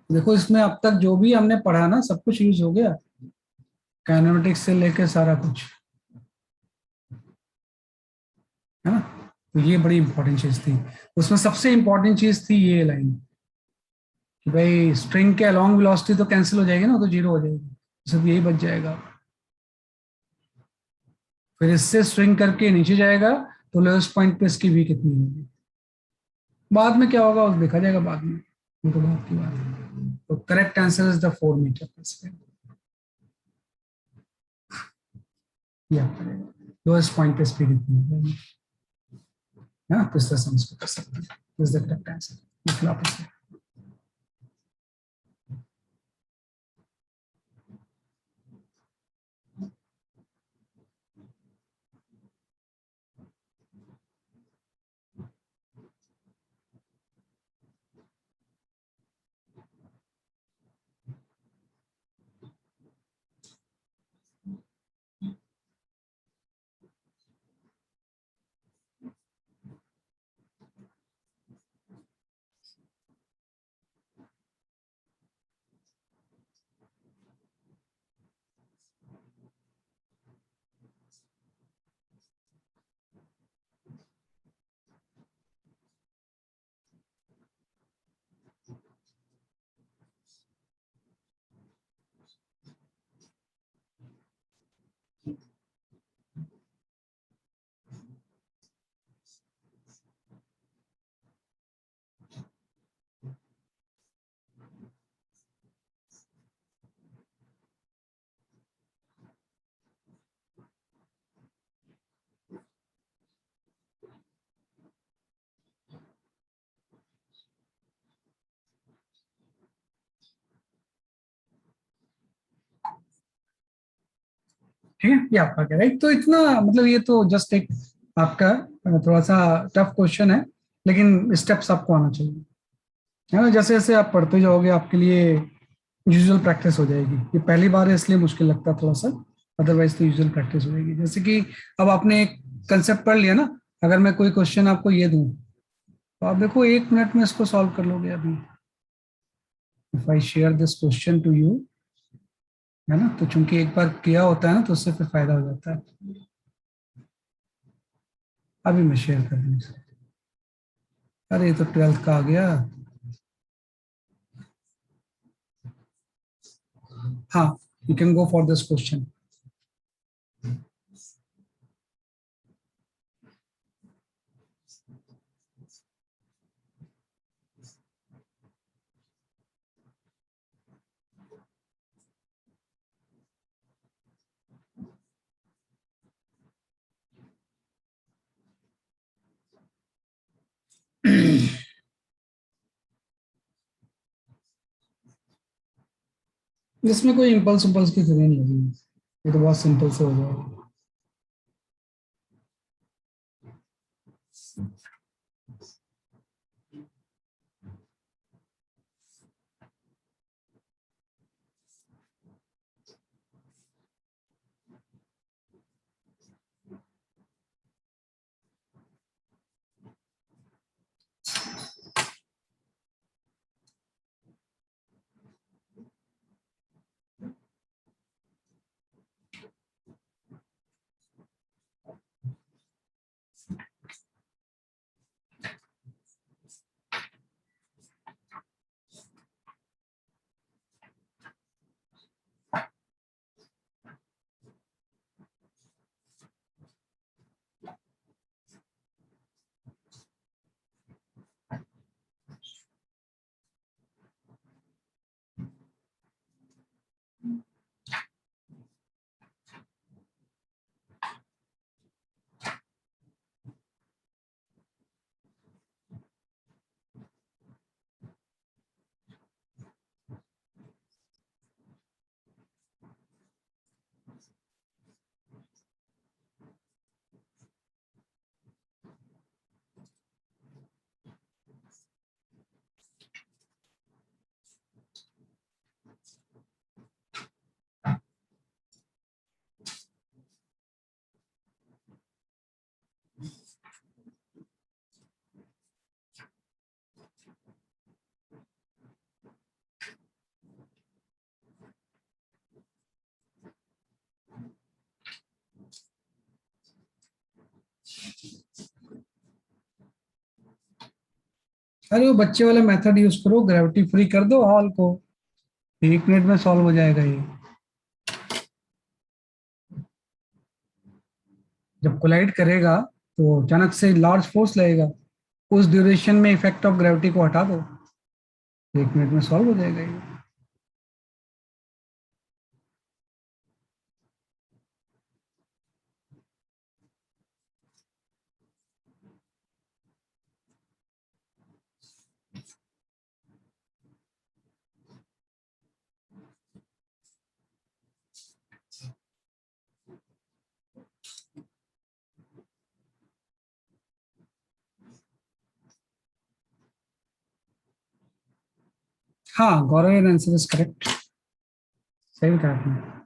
देखो इसमें अब तक जो भी हमने पढ़ा ना, सब कुछ यूज हो गया, काइनेमेटिक्स से लेके सारा कुछ, है ना। तो ये बड़ी इंपॉर्टेंट चीज थी। उसमें सबसे इंपॉर्टेंट चीज थी ये लाइन, कि भाई स्ट्रिंग के अलॉन्ग वेलोसिटी तो कैंसिल हो जाएगी ना, तो जीरो हो जाएगी, सिर्फ यही बच जाएगा। फिर इससे स्ट्रिंग करके नीचे जाएगा तो लोएस्ट पॉइंट पे इसकी वी कितनी होगी। बाद में क्या होगा वो देखा जाएगा बाद में, ये तो बात की बात है। तो correct answer is the 4 metre per second. ये आपका लोएस्ट पॉइंट पे स्पीड कितनी होगी, है ना। तो इस तरह से हम इसको कर सकते हैं। इज द करेक्ट आंसर, मतलब आप इसमें। ठीक है, ये आपका क्या है, तो इतना मतलब ये तो जस्ट एक आपका थोड़ा सा टफ क्वेश्चन है, लेकिन स्टेप्स आपको आना चाहिए, है ना। जैसे जैसे आप पढ़ते जाओगे आपके लिए यूजुअल प्रैक्टिस हो जाएगी। ये पहली बार है इसलिए मुश्किल लगता है थोड़ा सा, अदरवाइज तो यूजुअल प्रैक्टिस हो जाएगी। जैसे कि अब आपने एक कंसेप्ट पढ़ लिया ना, अगर मैं कोई क्वेश्चन आपको ये दूं तो आप देखो 1 मिनट में इसको सॉल्व कर लोगे अभी। If I share this question to you, है ना, तो चूंकि एक बार किया होता है ना तो उससे फिर फायदा हो जाता है। अभी मैं शेयर कर दूँ इसे। अरे ये तो 12th का आ गया। हाँ, you can go for this question. इसमें कोई इम्पल्स उम्पल्स की जरूरत नहीं लगी, ये तो बहुत सिंपल से हो जाएगा। अरे वो बच्चे वाला मेथड यूज करो, ग्रेविटी फ्री कर दो हॉल को, 1 मिनट में सॉल्व हो जाएगा ये। जब कोलाइड करेगा तो अचानक से लार्ज फोर्स लगेगा, उस ड्यूरेशन में इफेक्ट ऑफ ग्रेविटी को हटा दो, 1 मिनट में सॉल्व हो जाएगा ये। हाँ, गौरव आंसर इज करेक्ट, सही कहा आपने।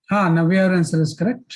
हाँ, नव्य आंसर इज करेक्ट।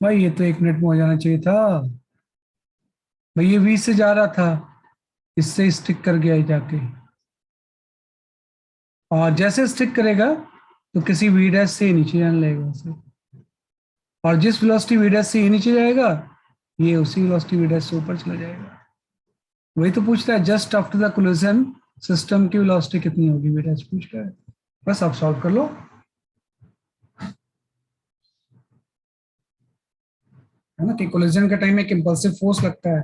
भाई ये तो 1 मिनट में हो जाना चाहिए था। भाई ये 20 से जा रहा था, इससे स्टिक कर गया ये जाके, और जैसे स्टिक करेगा तो किसी वी डैश से ही नीचे जाने लगेगा उसे, और जिस वेलोसिटी वी डैश से ये नीचे जाएगा, ये उसी वेलोसिटी वी डैश से ऊपर चला जाएगा। वही तो पूछ रहा है, just after the collision system की वेलोसिटी कितनी होगी, वी डैश पूछ रहा है। बस आप सॉल्व कर लो। है ना कि कोलिजन के टाइम एक इंपल्सिव फोर्स लगता है,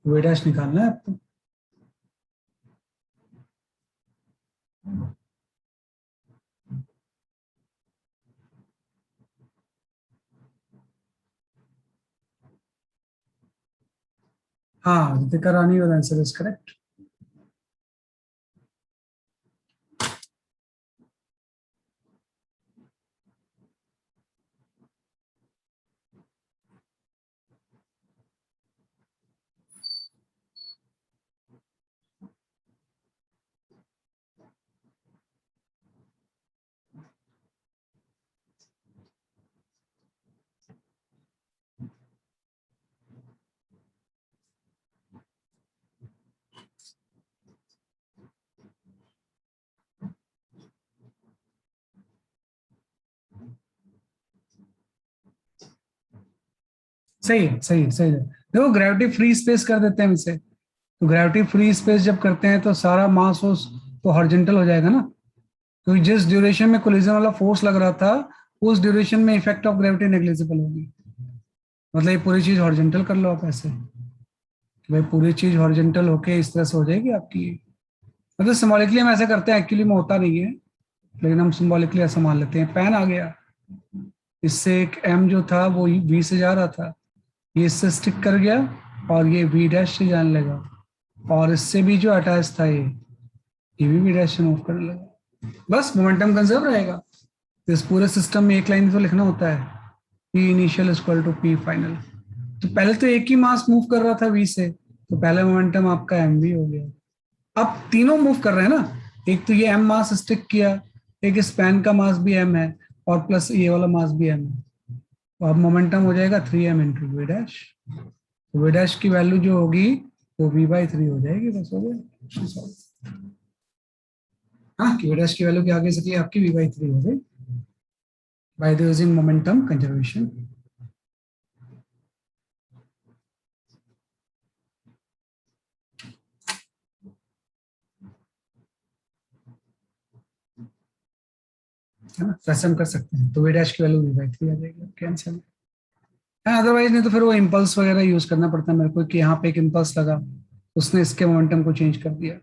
वी डैश निकालना है आपको। हाँ, रितिका रानी और आंसर इज करेक्ट। सही है, सही है, सही है। देखो ग्रेविटी फ्री स्पेस कर देते हैं इसे, तो ग्रेविटी फ्री स्पेस जब करते हैं तो सारा मास तो हॉरिजॉन्टल हो जाएगा ना, क्योंकि जिस ड्यूरेशन में कोलिजन वाला फोर्स लग रहा था, उस ड्यूरेशन में इफेक्ट ऑफ ग्रेविटी नेग्लिजिबल होगी। मतलब ये पूरी चीज हॉरिजॉन्टल कर लो आप ऐसे, कि भाई पूरी चीज हॉरिजॉन्टल होके इस तरह से हो जाएगी आपकी। मतलब सिंबॉलिकली हम ऐसा करते हैं, एक्चुअली में होता नहीं है, लेकिन हम सिंबॉलिकली ऐसा मान लेते हैं। पेन आ गया, इससे एक एम जो था वो वी से जा रहा था, ये इससे स्टिक कर गया और ये वी डैश से जाने लगा, और इससे भी जो अटैच था ये, ईवी भी डैश से मूव करने लगा, बस मोमेंटम कंजर्व रहेगा। तो इस पूरे सिस्टम में एक लाइन तो लिखना होता है, P initial equal to P final. तो पहले तो एक ही मास मूव कर रहा था वी से, तो पहले मोमेंटम आपका एम वी हो गया। अब तीनों मूव कर रहे हैं ना, एक तो ये एम मास स्टिक किया, एक स्पैन का मास भी एम है, और प्लस ये वाला मास भी एम है। तो अब मोमेंटम हो जाएगा 3m इंटू वी डैश। तो वी डैश की वैल्यू जो होगी वो v/3 हो जाएगी, बस हो गया। हाँ, वी डैश की वैल्यू क्या आगे सकी आपकी v/3 हो गई by the using momentum conservation. है ना, वैसे हम कर सकते हैं। तो वी डैश की वैल्यू v/3 आ जाएगी, कैंसिल। अदरवाइज नहीं तो फिर वो इम्पल्स वगैरह यूज करना पड़ता है मेरे को, कि यहाँ पे एक इम्पल्स लगा, उसने इसके मोमेंटम को चेंज कर दिया,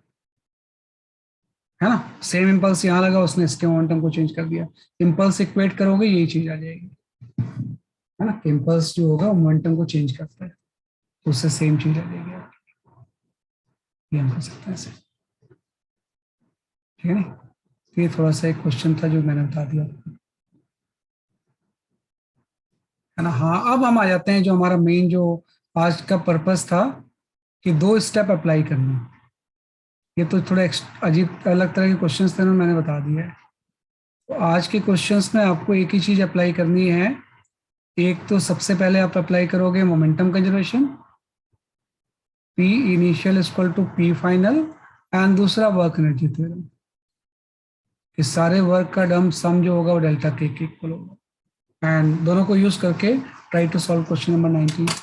है ना। सेम इम्पल्स यहाँ लगा, उसने इसके मोमेंटम को चेंज कर दिया। इम्पल्स इक्वेट करोगे यही चीज आ जाएगी, है ना। इम्पल्स जो होगा मोमेंटम को चेंज करता है, तो उससे सेम चीज आ जाएगी आपकी। ये हम कर सकते हैं ऐसे, ठीक है ना। तो ये थोड़ा सा एक क्वेश्चन था जो मैंने बता दिया, है ना। हाँ, अब हम आ जाते हैं जो हमारा मेन जो आज का पर्पस था, कि दो स्टेप अप्लाई करना। ये तो थोड़ा अजीब अलग तरह के क्वेश्चंस थे ना, मैंने बता दिया है। तो आज के क्वेश्चंस में आपको एक ही चीज अप्लाई करनी है। एक तो सबसे पहले आप अप्लाई करोगे momentum conservation, P initial equal to P final, and दूसरा वर्क एनर्जी थ्योरम। इस सारे वर्क का डम सम जो होगा वो डेल्टा के इक्वल होगा, एंड दोनों को यूज करके try to solve question number 19।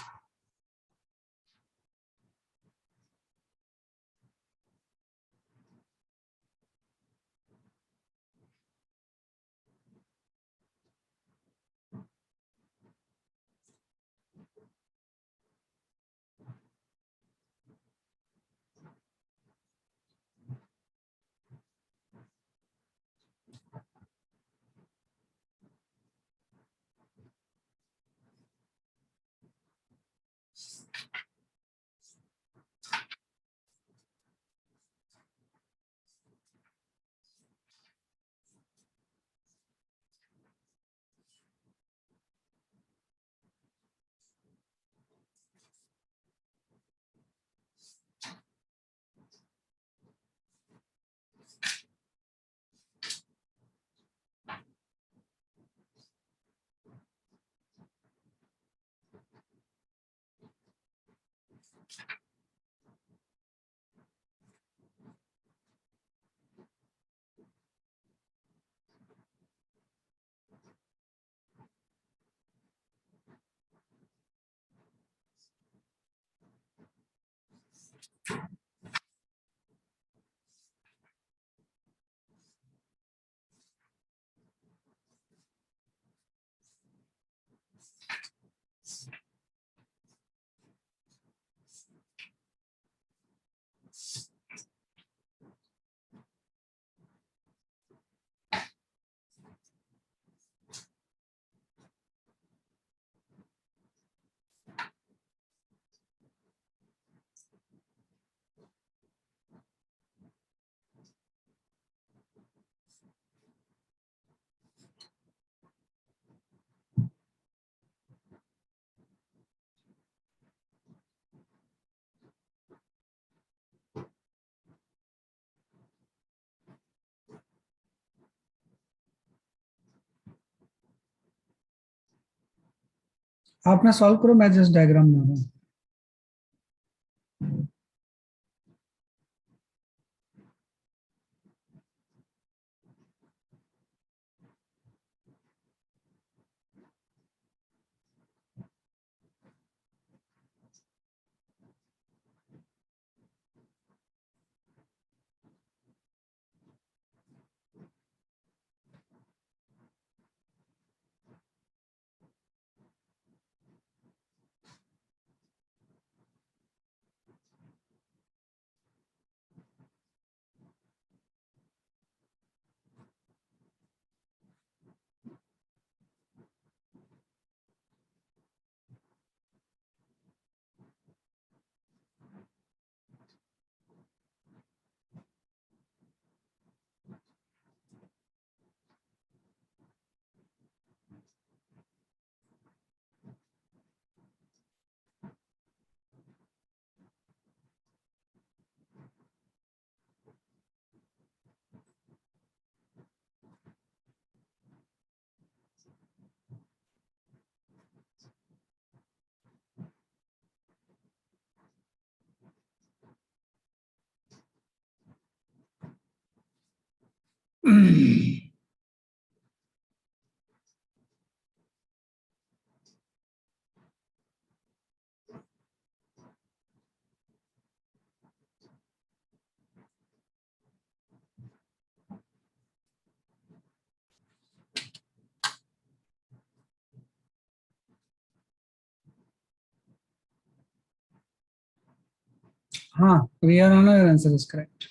आप ना सॉल्व करो, मैं जस्ट डायग्राम बना रहा हूँ। हाँ, Priya Rana, your answer is correct.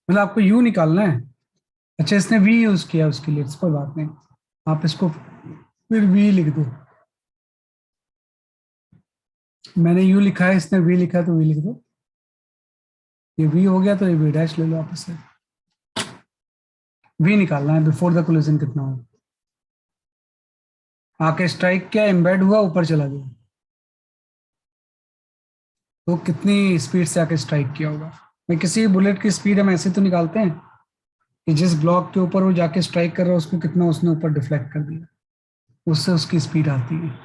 मतलब आपको यू निकालना है। अच्छा, इसने वी यूज किया उसके लिए, कोई बात नहीं, आप इसको फिर वी लिख दो। मैंने यू लिखा है, इसने वी लिखा है, तो वी लिख दो। ये वी हो गया तो ये वी डैश ले लो आप इसे। वी निकालना है बिफोर द कोलिजन कितना हो। आके स्ट्राइक किया, एम्बेड हुआ, ऊपर चला गया, तो कितनी स्पीड से आके स्ट्राइक किया होगा। मैं किसी बुलेट की स्पीड हम ऐसे तो निकालते हैं कि जिस ब्लॉक के ऊपर वो जाके स्ट्राइक कर रहा है उसको कितना उसने ऊपर डिफ्लेक्ट कर दिया, उससे उसकी स्पीड आती है।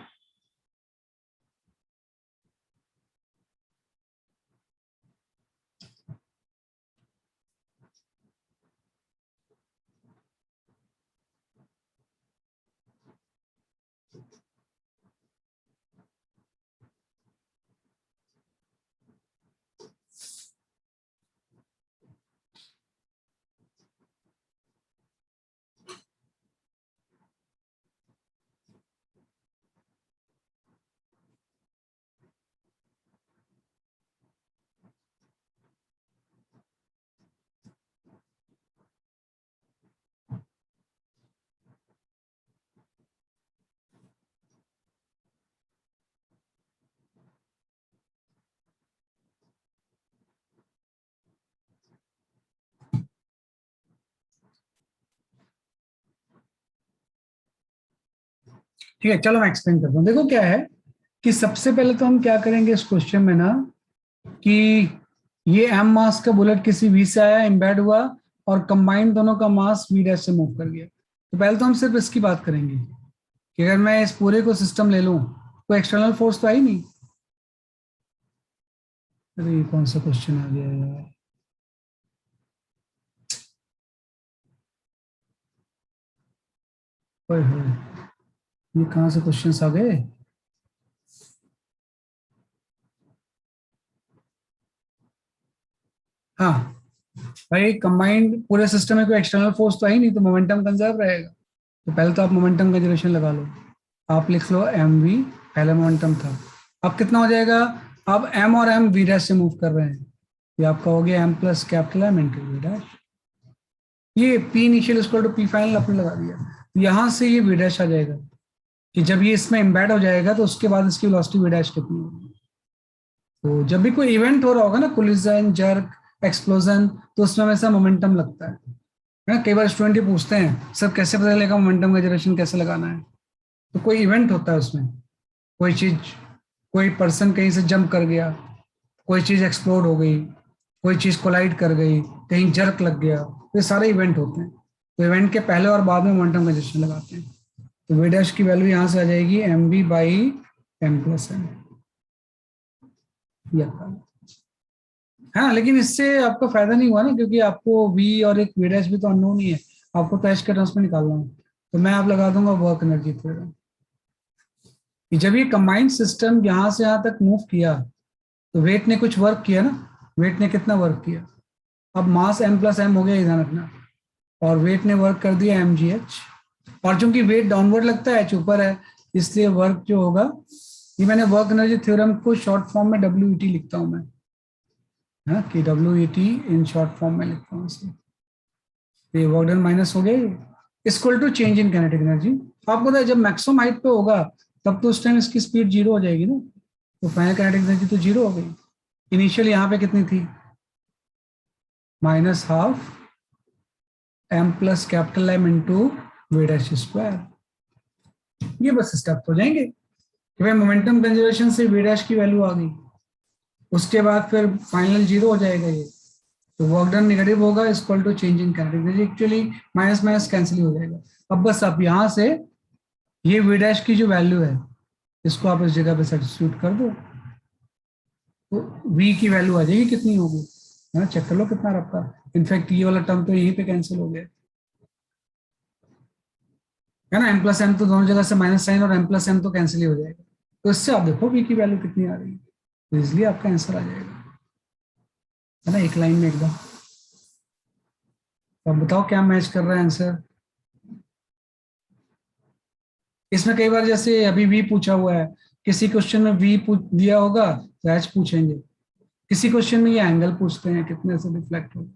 ठीक है, चलो मैं एक्सप्लेन करता हूँ। देखो क्या है कि सबसे पहले तो हम क्या करेंगे इस क्वेश्चन में ना, कि ये एम मास का बुलेट किसी वी से आया, एम्बेड हुआ, और कंबाइंड दोनों का मास वी डैश से मूव कर गया। तो पहले तो हम सिर्फ इसकी बात करेंगे कि अगर मैं इस पूरे को सिस्टम ले लूं, कोई एक्सटर्नल फोर्स तो आई नहीं। अरे ये कौन सा क्वेश्चन आ गया यार। ओए होए, ये कहाँ से क्वेश्चंस आ गए। हाँ भाई, कंबाइंड पूरे सिस्टम में कोई एक्सटर्नल फोर्स तो आई नहीं, तो मोमेंटम कंजर्व रहेगा। तो पहले तो आप मोमेंटम कंजर्वेशन लगा लो। आप लिख लो एम वी, पहले मोमेंटम था। अब कितना हो जाएगा, अब एम और एम वी डैश से मूव कर रहे हैं, ये आपका हो गया M plus capital M into V dash. ये P initial equal to P final आपने लगा दिया, यहां से ये वी डैश आ जाएगा। कि जब ये इसमें एम्बेड हो जाएगा तो उसके बाद इसकी वेलोसिटी v डैश कितनी होगी। तो जब भी कोई इवेंट हो रहा होगा ना, कोलिजन, जर्क, एक्सप्लोजन, तो उसमें हमेशा मोमेंटम लगता है ना। कई बार स्टूडेंट ये पूछते हैं सर कैसे पता चलेगा मोमेंटम का जनरेशन कैसे लगाना है। तो कोई इवेंट होता है उसमें, कोई चीज, कोई पर्सन कहीं से जंप कर गया, कोई चीज एक्सप्लोड हो गई, कोई चीज कोलाइड कर गई, कहीं जर्क लग गया, तो ये सारे इवेंट होते हैं। तो इवेंट के पहले और बाद में मोमेंटम कंजर्वेशन लगाते हैं। तो वी डैश की वैल्यू यहाँ से आ जाएगी M B by M plus M. हाँ, लेकिन इससे आपको फायदा नहीं हुआ ना, क्योंकि आपको वी और एक वी डैश भी तो अननोन ही है, आपको तो एच के टर्म्स में निकालना है। तो मैं आप लगा दूंगा वर्क एनर्जी थ्योरम। जब ये कंबाइंड सिस्टम यहाँ से यहाँ तक मूव किया तो वेट ने कुछ वर्क किया ना, वेट ने कितना वर्क किया। अब मास m प्लस एम हो गया, ये ध्यान रखना, और वेट ने वर्क कर दिया एम जी एच। और चूंकि वेट डाउनवर्ड लगता है, एच ऊपर है, इसलिए वर्क जो होगा, ये मैंने वर्क एनर्जी थ्योरम को शॉर्ट फॉर्म में डब्ल्यू ई टी लिखता हूँ मैं, है कि W E T in short form में लिखता हूँ इसे। ये वर्क डन माइनस हो गया equal to change in kinetic energy. आपको पता है जब मैक्सिमम हाइट पे होगा तब तो उस टाइम इसकी स्पीड जीरो हो जाएगी ना, तो फाइनल काइनेटिक एनर्जी तो जीरो हो गई। इनिशियल यहाँ पे कितनी थी, minus half M plus capital M into V dash square. ये बस स्टेप हो जाएंगे कि भाई मोमेंटम कंजर्वेशन से वी डैश की वैल्यू आ गई, उसके बाद फिर फाइनल जीरो हो जाएगा ये। तो वर्क डन नेगेटिव होगा equal to change in kinetic energy, actually minus minus cancel हो जाएगा। अब बस आप यहाँ से ये वी डैश की जो वैल्यू है इसको आप इस जगह पे सब्स्टिट्यूट कर दो, तो v की वैल्यू आ जाएगी, कितनी होगी, है ना, चेक कर लो कितना रखा। इनफैक्ट ये वाला टर्म तो यहीं पे कैंसिल हो गया, है ना। m प्लस एम तो दोनों जगह से माइनस साइन, और m प्लस एम तो कैंसिल ही हो जाएगा। तो इससे आप देखो v की वैल्यू कितनी आ रही है, तो इसलिए आपका आंसर आ जाएगा, है ना, एक लाइन में एकदम। तो अब बताओ क्या मैच कर रहा है आंसर। इसमें कई बार जैसे अभी v पूछा हुआ है, किसी क्वेश्चन में v दिया होगा तो h पूछेंगे, किसी क्वेश्चन में ये एंगल पूछते हैं कितने से रिफ्लेक्ट होगा।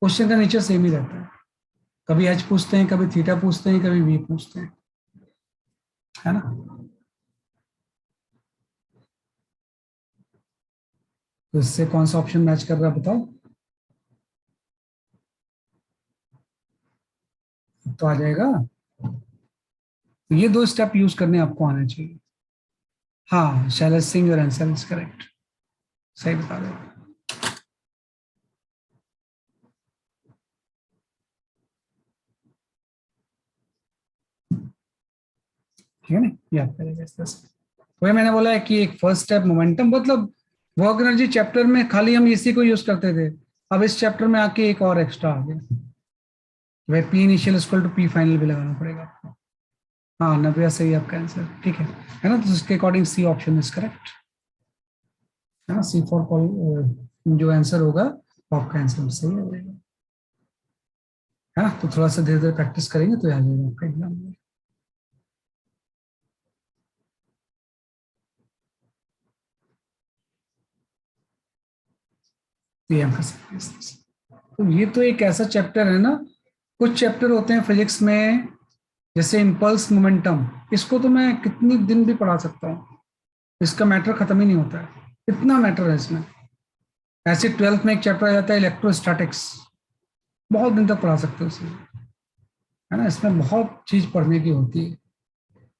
क्वेश्चन का नेचर सेम ही रहता है, कभी h पूछते हैं, कभी थीटा पूछते हैं, कभी v पूछते हैं, है ना। तो इससे कौन सा ऑप्शन मैच कर रहा है बताओ। तो आ जाएगा, तो ये दो स्टेप यूज करने आपको आने चाहिए। हाँ, शैलेश सिंह और आंसर इज करेक्ट, सही बता रहे हो। ठीक है ना, ये आप करेंगे इस तरह से। वही मैंने बोला है कि एक फर्स्ट स्टेप मोमेंटम, मतलब वर्क एनर्जी चैप्टर में खाली हम इसी को यूज करते थे, अब इस चैप्टर में आके एक और एक्स्ट्रा आ गया, भाई P initial equal to P final भी लगाना पड़ेगा आपको। हाँ, 90 सही आपका आंसर, ठीक है ना। तो उसके according C option is correct, है ना। सी फॉर कॉल जो आंसर होगा वो आपका आंसर सही आ जाएगा, है ना। तो थोड़ा सा धीरे धीरे प्रैक्टिस करेंगे तो आ जाएगा आपका एग्जाम में। ये हम कर सकते हैं इस तरह से। तो ये तो एक ऐसा चैप्टर है ना, कुछ चैप्टर होते हैं फिजिक्स में, जैसे इम्पल्स मोमेंटम, इसको तो मैं कितनी दिन भी पढ़ा सकता हूँ, इसका मैटर खत्म ही नहीं होता है, इतना मैटर है इसमें। ऐसे 12th में एक चैप्टर आ जाता है इलेक्ट्रोस्टैटिक्स, बहुत दिन तक पढ़ा सकते हो उसे, है ना। इसमें बहुत चीज पढ़ने की होती है,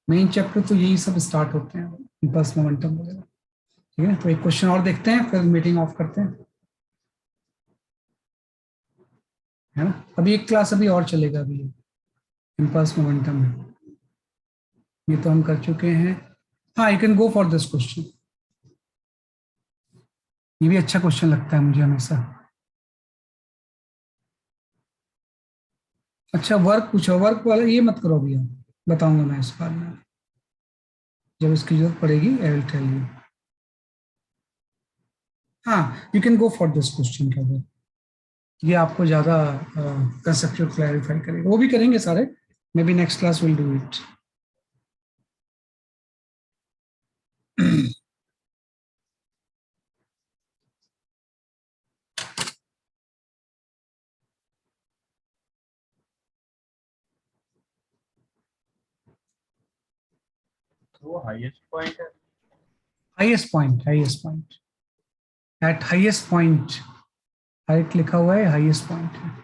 मेन चैप्टर तो यही सब स्टार्ट होते हैं, इम्पल्स मोमेंटम वगैरह। ठीक है, तो एक क्वेश्चन और देखते हैं फिर मीटिंग ऑफ करते हैं, है ना। अभी एक क्लास अभी और चलेगा, अभी इम्पल्स मोमेंटम है, ये तो हम कर चुके हैं। हाँ, you can go for this question, ये भी अच्छा क्वेश्चन लगता है मुझे हमेशा। अच्छा, वर्क पूछो, वर्क वाला ये मत करो अभी, आप बताऊंगा मैं इस बार में, जब इसकी जरूरत पड़ेगी आई विल टेल यू। हाँ, you can go for this question का, ये आपको ज्यादा कंसेप्चुअल क्लैरिफाई करेगा, वो भी करेंगे सारे, may be next class will do it. वो हाईएस्ट पॉइंट है। Highest point eight highest point, height लिखा हुआ है, हाईएस्ट पॉइंट है।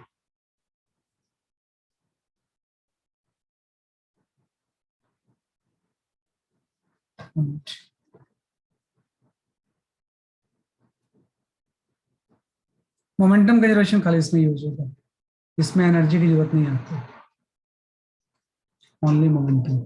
मोमेंटम कंजर्वेशन खाली इसमें यूज होगा, इसमें एनर्जी की जरूरत नहीं आती, ओनली मोमेंटम।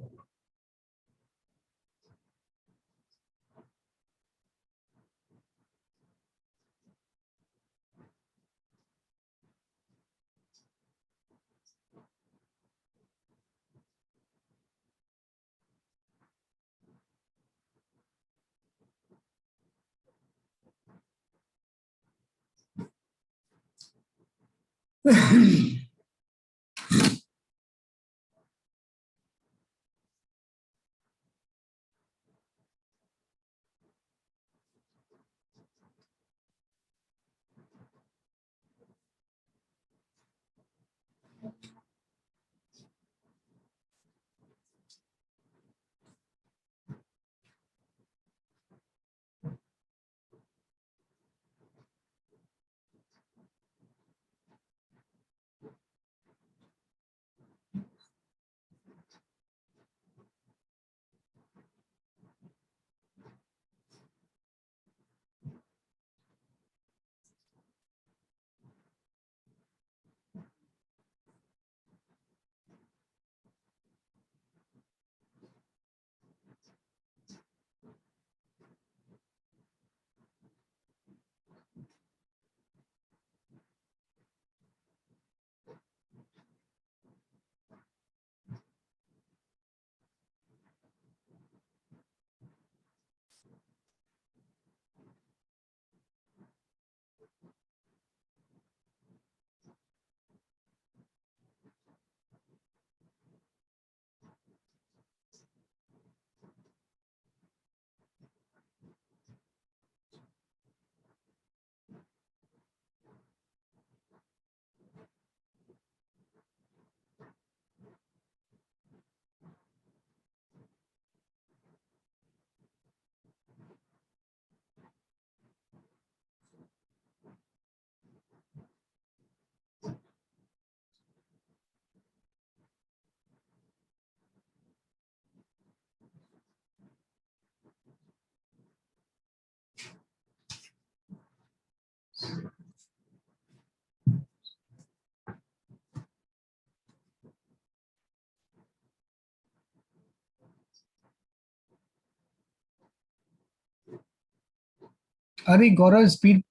अरे गौरव, स्पीड,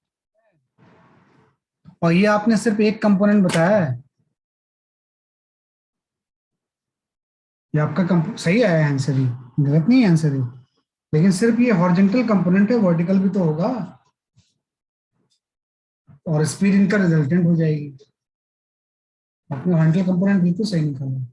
और ये आपने सिर्फ एक कंपोनेंट बताया है, ये आपका सही आया आंसर, ही गलत नहीं है आंसर ही, लेकिन सिर्फ ये हॉरिजॉन्टल कंपोनेंट है, वर्टिकल भी तो होगा, और स्पीड इनका रिजल्टेंट हो जाएगी। आपने हॉरिजॉन्टल कंपोनेंट बिल्कुल सही निकाला।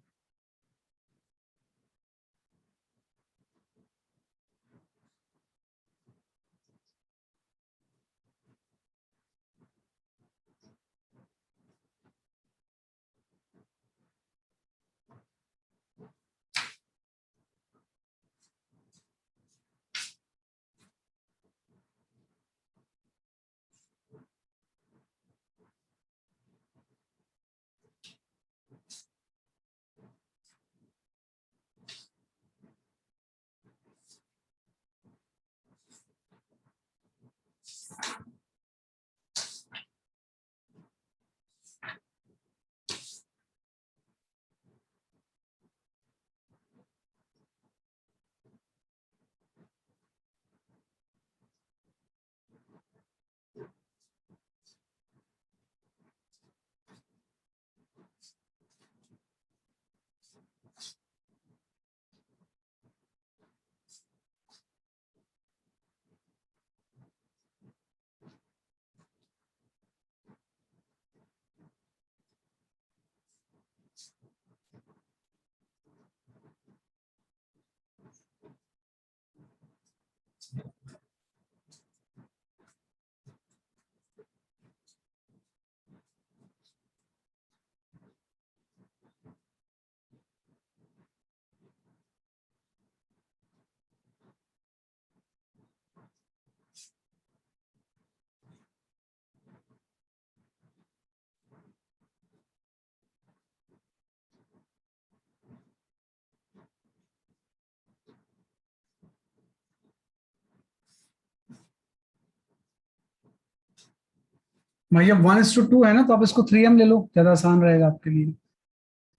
भैया 1:2 है ना, तो आप इसको 3m ले लो, ज्यादा आसान रहेगा आपके लिए।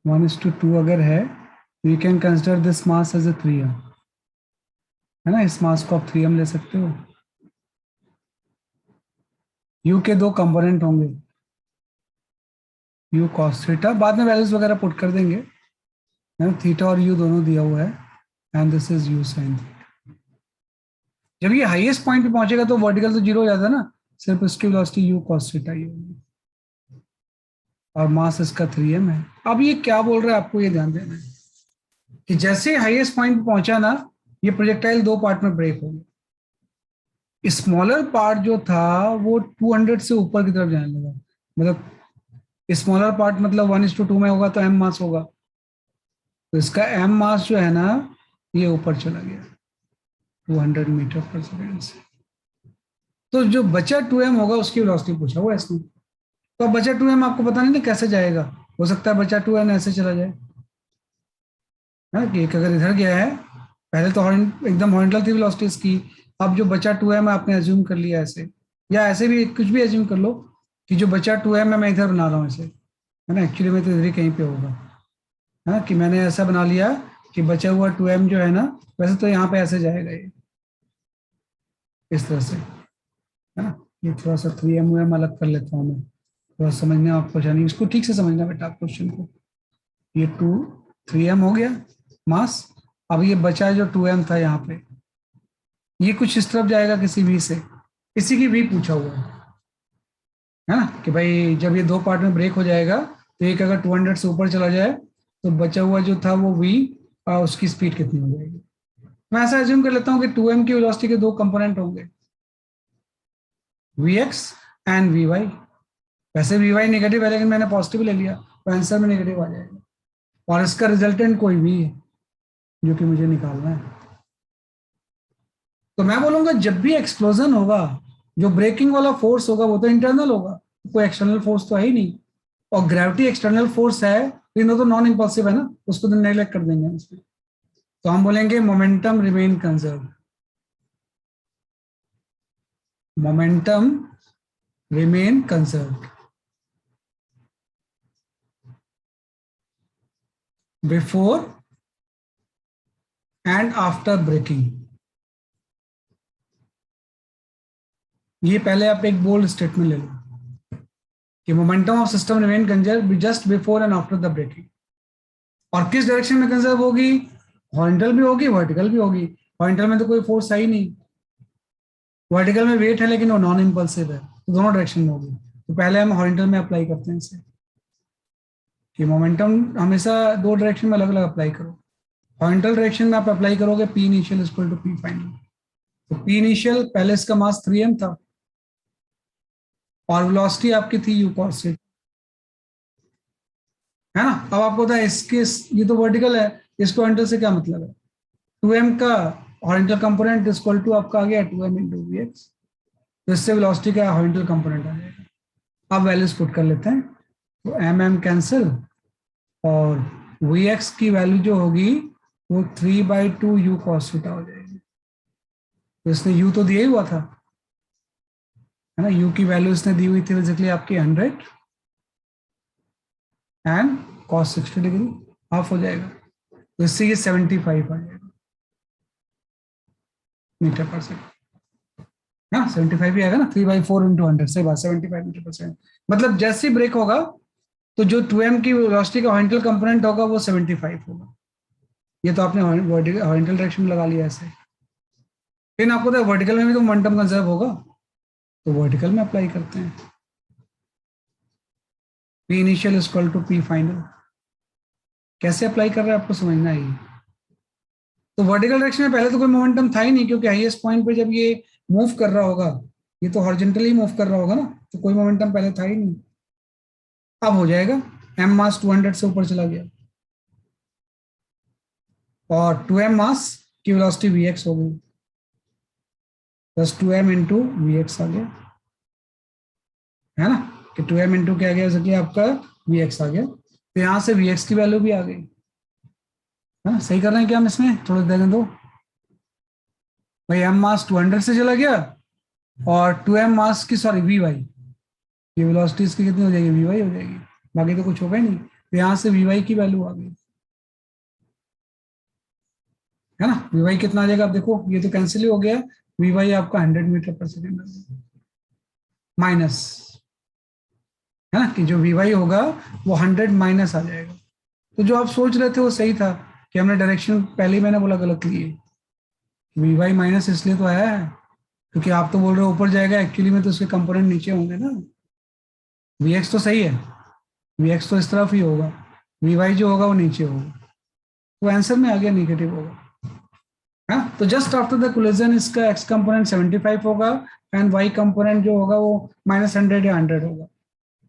1:2 अगर है तो you can consider this mass as a 3m, है ना, इस मास को आप 3m ले सकते हो। यू के दो कंपोनेंट होंगे, यू कॉस थीटा, बाद में वैल्यूज वगैरह पुट कर देंगे, है ना, थीटा और यू दोनों दिया हुआ है, and this is you sine theta. जब ये हाईएस्ट पॉइंट पे पहुंचेगा तो वर्टिकल तो जीरो हो जाता है ना, सिर्फ इसकी वेलोसिटी यू कॉस थीटा ही होगी, और मास इसका 3m है। अब ये क्या बोल रहा है आपको ये ध्यान देना है कि जैसे हाईएस्ट पॉइंट पे पहुंचा ना, ये प्रोजेक्टाइल दो पार्ट में ब्रेक हो गया। स्मॉलर पार्ट जो था वो 200 से ऊपर की तरफ जाने लगा, मतलब स्मॉलर पार्ट मतलब 1:2 में होगा तो m मास होगा, तो इसका m मास जो है ना ये ऊपर चला गया 200 मीटर पर सेकेंड से। तो जो बचा 2m होगा उसकी वेलोसिटी पूछा हुआ है इसमें। तो अब बचा 2m आपको पता नहीं ना कैसे जाएगा, हो सकता है बचा 2m ऐसे चला जाए, है कि एक अगर इधर गया है, पहले तो एकदम हॉरिजॉन्टल थी वेलोसिटी इसकी, अब जो बचा 2m आपने एज्यूम कर लिया ऐसे, या ऐसे भी कुछ भी एज्यूम कर लो कि जो बचा 2m है मैं इधर बना रहा हूँ ऐसे, है ना, एक्चुअली में तो इधर ही कहीं पे होगा, है ना, कि मैंने ऐसा बना लिया कि बचा हुआ 2m जो है ना, वैसे तो यहाँ पे ऐसे जाएगा ये इस तरह से, है ना। ये थोड़ा सा 3m अलग कर लेता हूँ मैं, थोड़ा समझने में आपको परेशानी, इसको ठीक से समझना बेटा आप क्वेश्चन को। ये 3m हो गया मास, अब ये बचा जो 2m था यहाँ पे, ये कुछ इस तरफ जाएगा किसी v से, इसी की v पूछा हुआ है ना, कि भाई जब ये दो पार्ट में ब्रेक हो जाएगा तो एक अगर 200 से ऊपर चला जाए तो बचा हुआ जो था वो v, उसकी स्पीड कितनी हो जाएगी। मैं ऐसा एज्यूम कर लेता हूँ कि 2m की वेलोसिटी के दो कंपोनेंट होंगे, vx एंड vy। वैसे vy नेगेटिव है लेकिन मैंने पॉजिटिव ले लिया तो आंसर में नेगेटिव आ जाएगा, और इसका रिजल्टेंट कोई भी है जो कि मुझे निकालना है। तो मैं बोलूंगा जब भी एक्सप्लोजन होगा, जो ब्रेकिंग वाला फोर्स होगा वो तो इंटरनल होगा, कोई एक्सटर्नल फोर्स तो है ही नहीं, और ग्रेविटी एक्सटर्नल फोर्स है, तीनों तो नॉन इम्पल्सिव है ना, उसको तो नेग्लेक्ट कर देंगे इसमें। तो हम बोलेंगे momentum remain conserve, momentum remain conserve before and after breaking. ये पहले आप एक बोल्ड स्टेटमेंट ले लो कि momentum of system remain conserve just before and after the breaking. और किस डायरेक्शन में कंजर्व होगी, हॉरिजॉन्टल भी होगी वर्टिकल भी होगी। हॉरिजॉन्टल में तो कोई फोर्स है ही नहीं, वर्टिकल में वेट है लेकिन वो नॉन इम्पल्सिव है, तो दोनों डायरेक्शन में होगी। तो पहले हम हॉरिजॉन्टल में अप्लाई करते हैं इसे कि मोमेंटम हमेशा दो डायरेक्शन में अलग अलग अप्लाई करो। हॉरिजॉन्टल डायरेक्शन में आप अप्लाई करोगे P initial equal to P final. तो पी इनिशियल पहले इसका मास 3m था और वेलोसिटी आपकी थी u cos थीटा, है ना। अब आपको पता है इसके, ये तो वर्टिकल है, इसको हॉरिजॉन्टल से क्या मतलब है, 2m का हॉरिजॉन्टल कंपोनेंट इक्वल टू आपका आ गया 2m इंटू vx, तो इससे वेलोसिटी का हॉरिजॉन्टल कंपोनेंट आ जाएगा। अब वैल्यूज पुट कर लेते हैं, तो mm कैंसिल, और vx की वैल्यू जो होगी वो 3/2 u cos थीटा हो जाएगी। तो इसने u तो दिया ही हुआ था, है ना, u की वैल्यू इसने दी हुई थी बेसिकली आपकी 100 एंड cos 60 डिग्री, हाफ हो जाएगा, तो इससे ये 75 आ जाएगा मीटर पर सेकंड। हाँ 75 ही आएगा ना, 3/4 इंटू 100, सही बात, 75 मीटर पर सेकंड। मतलब जैसे ही ब्रेक होगा तो जो 2m की वेलोसिटी का हॉरिजॉन्टल कंपोनेंट होगा वो 75 होगा। ये तो आपने हॉरिजॉन्टल डायरेक्शन में लगा लिया ऐसे, लेकिन आपको तो वर्टिकल में भी तो मोमेंटम कंजर्व होगा, तो वर्टिकल में अप्लाई करते हैं, P initial equal to P final. कैसे अप्लाई कर रहे हैं आपको समझना है। तो वर्टिकल डायरेक्शन में पहले तो कोई मोमेंटम था ही नहीं, क्योंकि हाईएस्ट पॉइंट पे जब ये मूव कर रहा होगा, ये तो हॉरिजॉन्टली मूव कर रहा होगा ना, तो कोई मोमेंटम पहले था ही नहीं। अब हो जाएगा, m मास 200 से ऊपर चला गया और 2m मास की वेलोसिटी vx हो गई, प्लस 2m इंटू vx आ गया, है ना, कि 2m इंटू क्या आ गया जैसे कि आपका vx आ गया, तो यहाँ से vx की वैल्यू भी आ गई, है ना। सही कर रहे हैं क्या हम इसमें, थोड़ा देखें दो भाई, m मास 200 से चला गया और 2m मास की, सॉरी vy, ये वेलोसिटी इसकी कितनी हो जाएगी, वी वाई हो जाएगी, बाकी तो कुछ होगा ही नहीं। तो यहाँ से वी वाई की वैल्यू आ गई, है ना। वी वाई कितना आ जाएगा, आप देखो ये तो कैंसिल ही हो गया, वी वाई आपका 100 मीटर पर सेकेंड माइनस, है ना, कि जो वी वाई होगा वो 100 माइनस आ जाएगा। तो जो आप सोच रहे थे वो सही था, कि हमने डायरेक्शन पहले ही मैंने बोला गलत लिए, वी वाई माइनस इसलिए तो आया है क्योंकि आप तो बोल रहे हो ऊपर जाएगा, एक्चुअली में तो उसके कंपोनेंट नीचे होंगे ना। वी एक्स तो सही है, वी एक्स तो इस तरफ ही होगा, वी वाई जो होगा वो नीचे होगा, तो आंसर में आ गया निगेटिव होगा। हाँ, तो जस्ट आफ्टर द कोलिजन इसका एक्स कंपोनेंट 75 होगा एंड वाई कंपोनेंट जो होगा वो -100 या 100 होगा।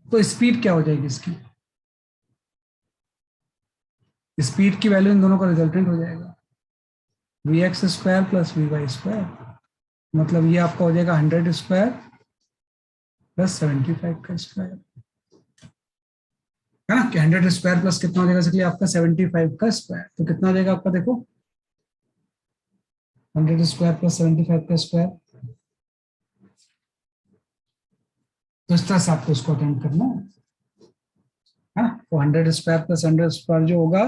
तो स्पीड क्या हो जाएगी इसकी, स्पीड की वैल्यू इन दोनों का रिजल्टेंट हो जाएगा, V X square plus V Y square, मतलब ये आपका हो जाएगा 100 स्क्वायर प्लस 75 का स्क्वायर, है ना, कि 100 स्क्वायर प्लस कितना हो जाएगा इसलिए आपका 75 का स्क्वायर, तो कितना हो जाएगा आपका, देखो 100 स्क्वायर प्लस 75 का स्क्वायर। तो इस तरह से आपको उसको अटेंड करना है ना। तो 100 स्क्वायर प्लस 100 स्क्वायर जो होगा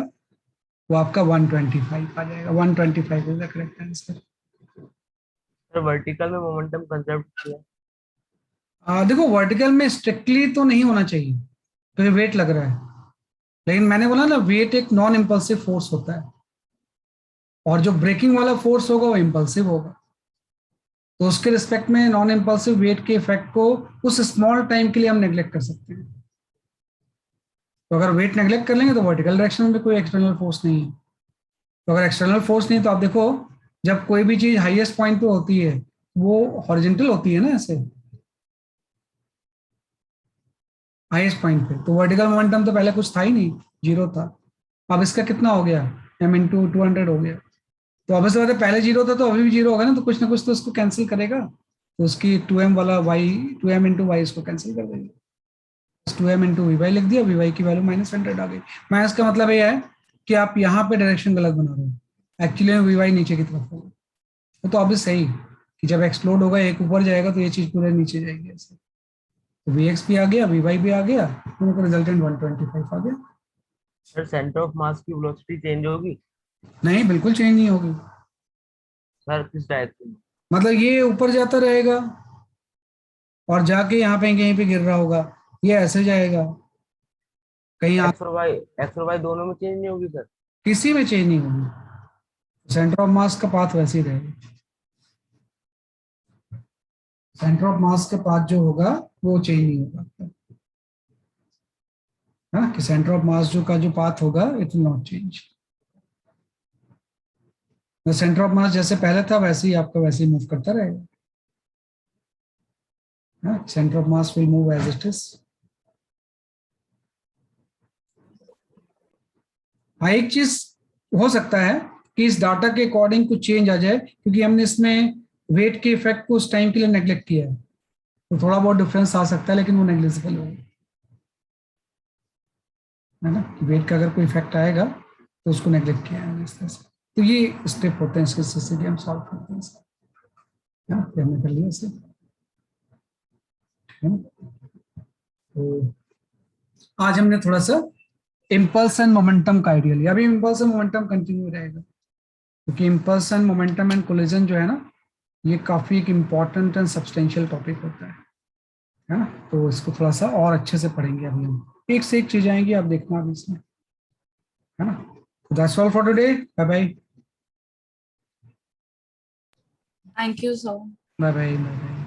वो आपका 125 आ जाएगा, 125 is the correct answer. Sir vertical में मोमेंटम कंजर्व किया। देखो वर्टिकल में स्ट्रिक्टली तो नहीं होना चाहिए क्योंकि वेट लग रहा है, लेकिन मैंने बोला ना वेट एक नॉन इम्पल्सिव फोर्स होता है, और जो ब्रेकिंग वाला फोर्स होगा वो इम्पल्सिव होगा, तो उसके रिस्पेक्ट में नॉन इम्पल्सिव वेट के इफेक्ट को उस स्मॉल टाइम के लिए हम नेग्लेक्ट कर सकते हैं। तो अगर वेट नेग्लेक्ट कर लेंगे तो वर्टिकल डायरेक्शन में भी कोई एक्सटर्नल फोर्स नहीं है, तो अगर एक्सटर्नल फोर्स नहीं तो आप देखो जब कोई भी चीज हाईएस्ट पॉइंट पे होती है वो हॉरिजॉन्टल होती है ना, ऐसे हाईएस्ट पॉइंट पे, तो वर्टिकल मोमेंटम तो पहले कुछ था ही नहीं, जीरो था। अब इसका कितना हो गया, m इंटू 200 हो गया, तो अब से पहले जीरो था तो अभी भी जीरो होगा ना, तो कुछ ना कुछ तो उसको कैंसिल करेगा, तो उसकी 2m वाला y 2m इंटू वाई इसको कैंसिल कर देगा, 2m इंटू वी वाई लिख दिया, वी वाई की वैल्यू -100 आ गई। माइनस का मतलब ये है कि आप यहाँ पे डायरेक्शन गलत बना रहे हो, एक्चुअली में वी वाई नीचे की तरफ होगा, तो अभी सही कि जब एक्सप्लोड होगा एक ऊपर जाएगा तो ये चीज पूरे नीचे जाएगी ऐसे, तो वी एक्स भी आ गया, वी वाई भी आ गया, दोनों का रिजल्टेंट 125 आ गया। सर सेंटर ऑफ मास की वेलोसिटी चेंज होगी। नहीं बिल्कुल चेंज नहीं होगी, सर किस डायरेक्शन में। मतलब ये ऊपर जाता रहेगा और जाके यहाँ पे कहीं पे गिर रहा होगा, ये ऐसे जाएगा कहीं एक्स और वाई दोनों में चेंज नहीं होगी सर। किसी में चेंज नहीं होगी, सेंटर ऑफ मास का पाथ वैसे ही रहेगा, सेंटर ऑफ मास का पाथ जो होगा वो चेंज नहीं होगा, है ना, कि सेंटर ऑफ मास जो का जो पाथ होगा it will not change, centre of मास जैसे पहले था वैसे ही आपका वैसे ही मूव करता रहेगा, centre of mass will move as it is. हाँ एक चीज हो सकता है कि इस डाटा के अकॉर्डिंग कुछ चेंज आ जाए, क्योंकि हमने इसमें वेट के इफेक्ट को उस टाइम के लिए नेग्लेक्ट किया है, तो थोड़ा बहुत डिफरेंस आ सकता है लेकिन वो नेग्लिजिबल होगा, है ना, वेट का अगर कोई इफेक्ट आएगा तो उसको नेग्लेक्ट किया है इस तरह से। तो ये स्टेप होते हैं इसके से हम सॉल्व करते हैं, है ना, हमने कर लिया इसे, है ना। तो आज हमने थोड़ा सा इम्पल्स एंड मोमेंटम का आइडिया लिया, अभी इम्पल्स एंड मोमेंटम कंटिन्यू रहेगा, क्योंकि impulse and momentum and collision जो है ना ये काफी एक इम्पॉर्टेंट एंड सब्सटेंशियल टॉपिक होता है ना, तो इसको थोड़ा सा और अच्छे से पढ़ेंगे अभी हम, एक से एक चीज आएंगी आप देखना अभी इसमें, है ना। That's all for today, bye bye. Thank you, sir. Bye bye bye bye.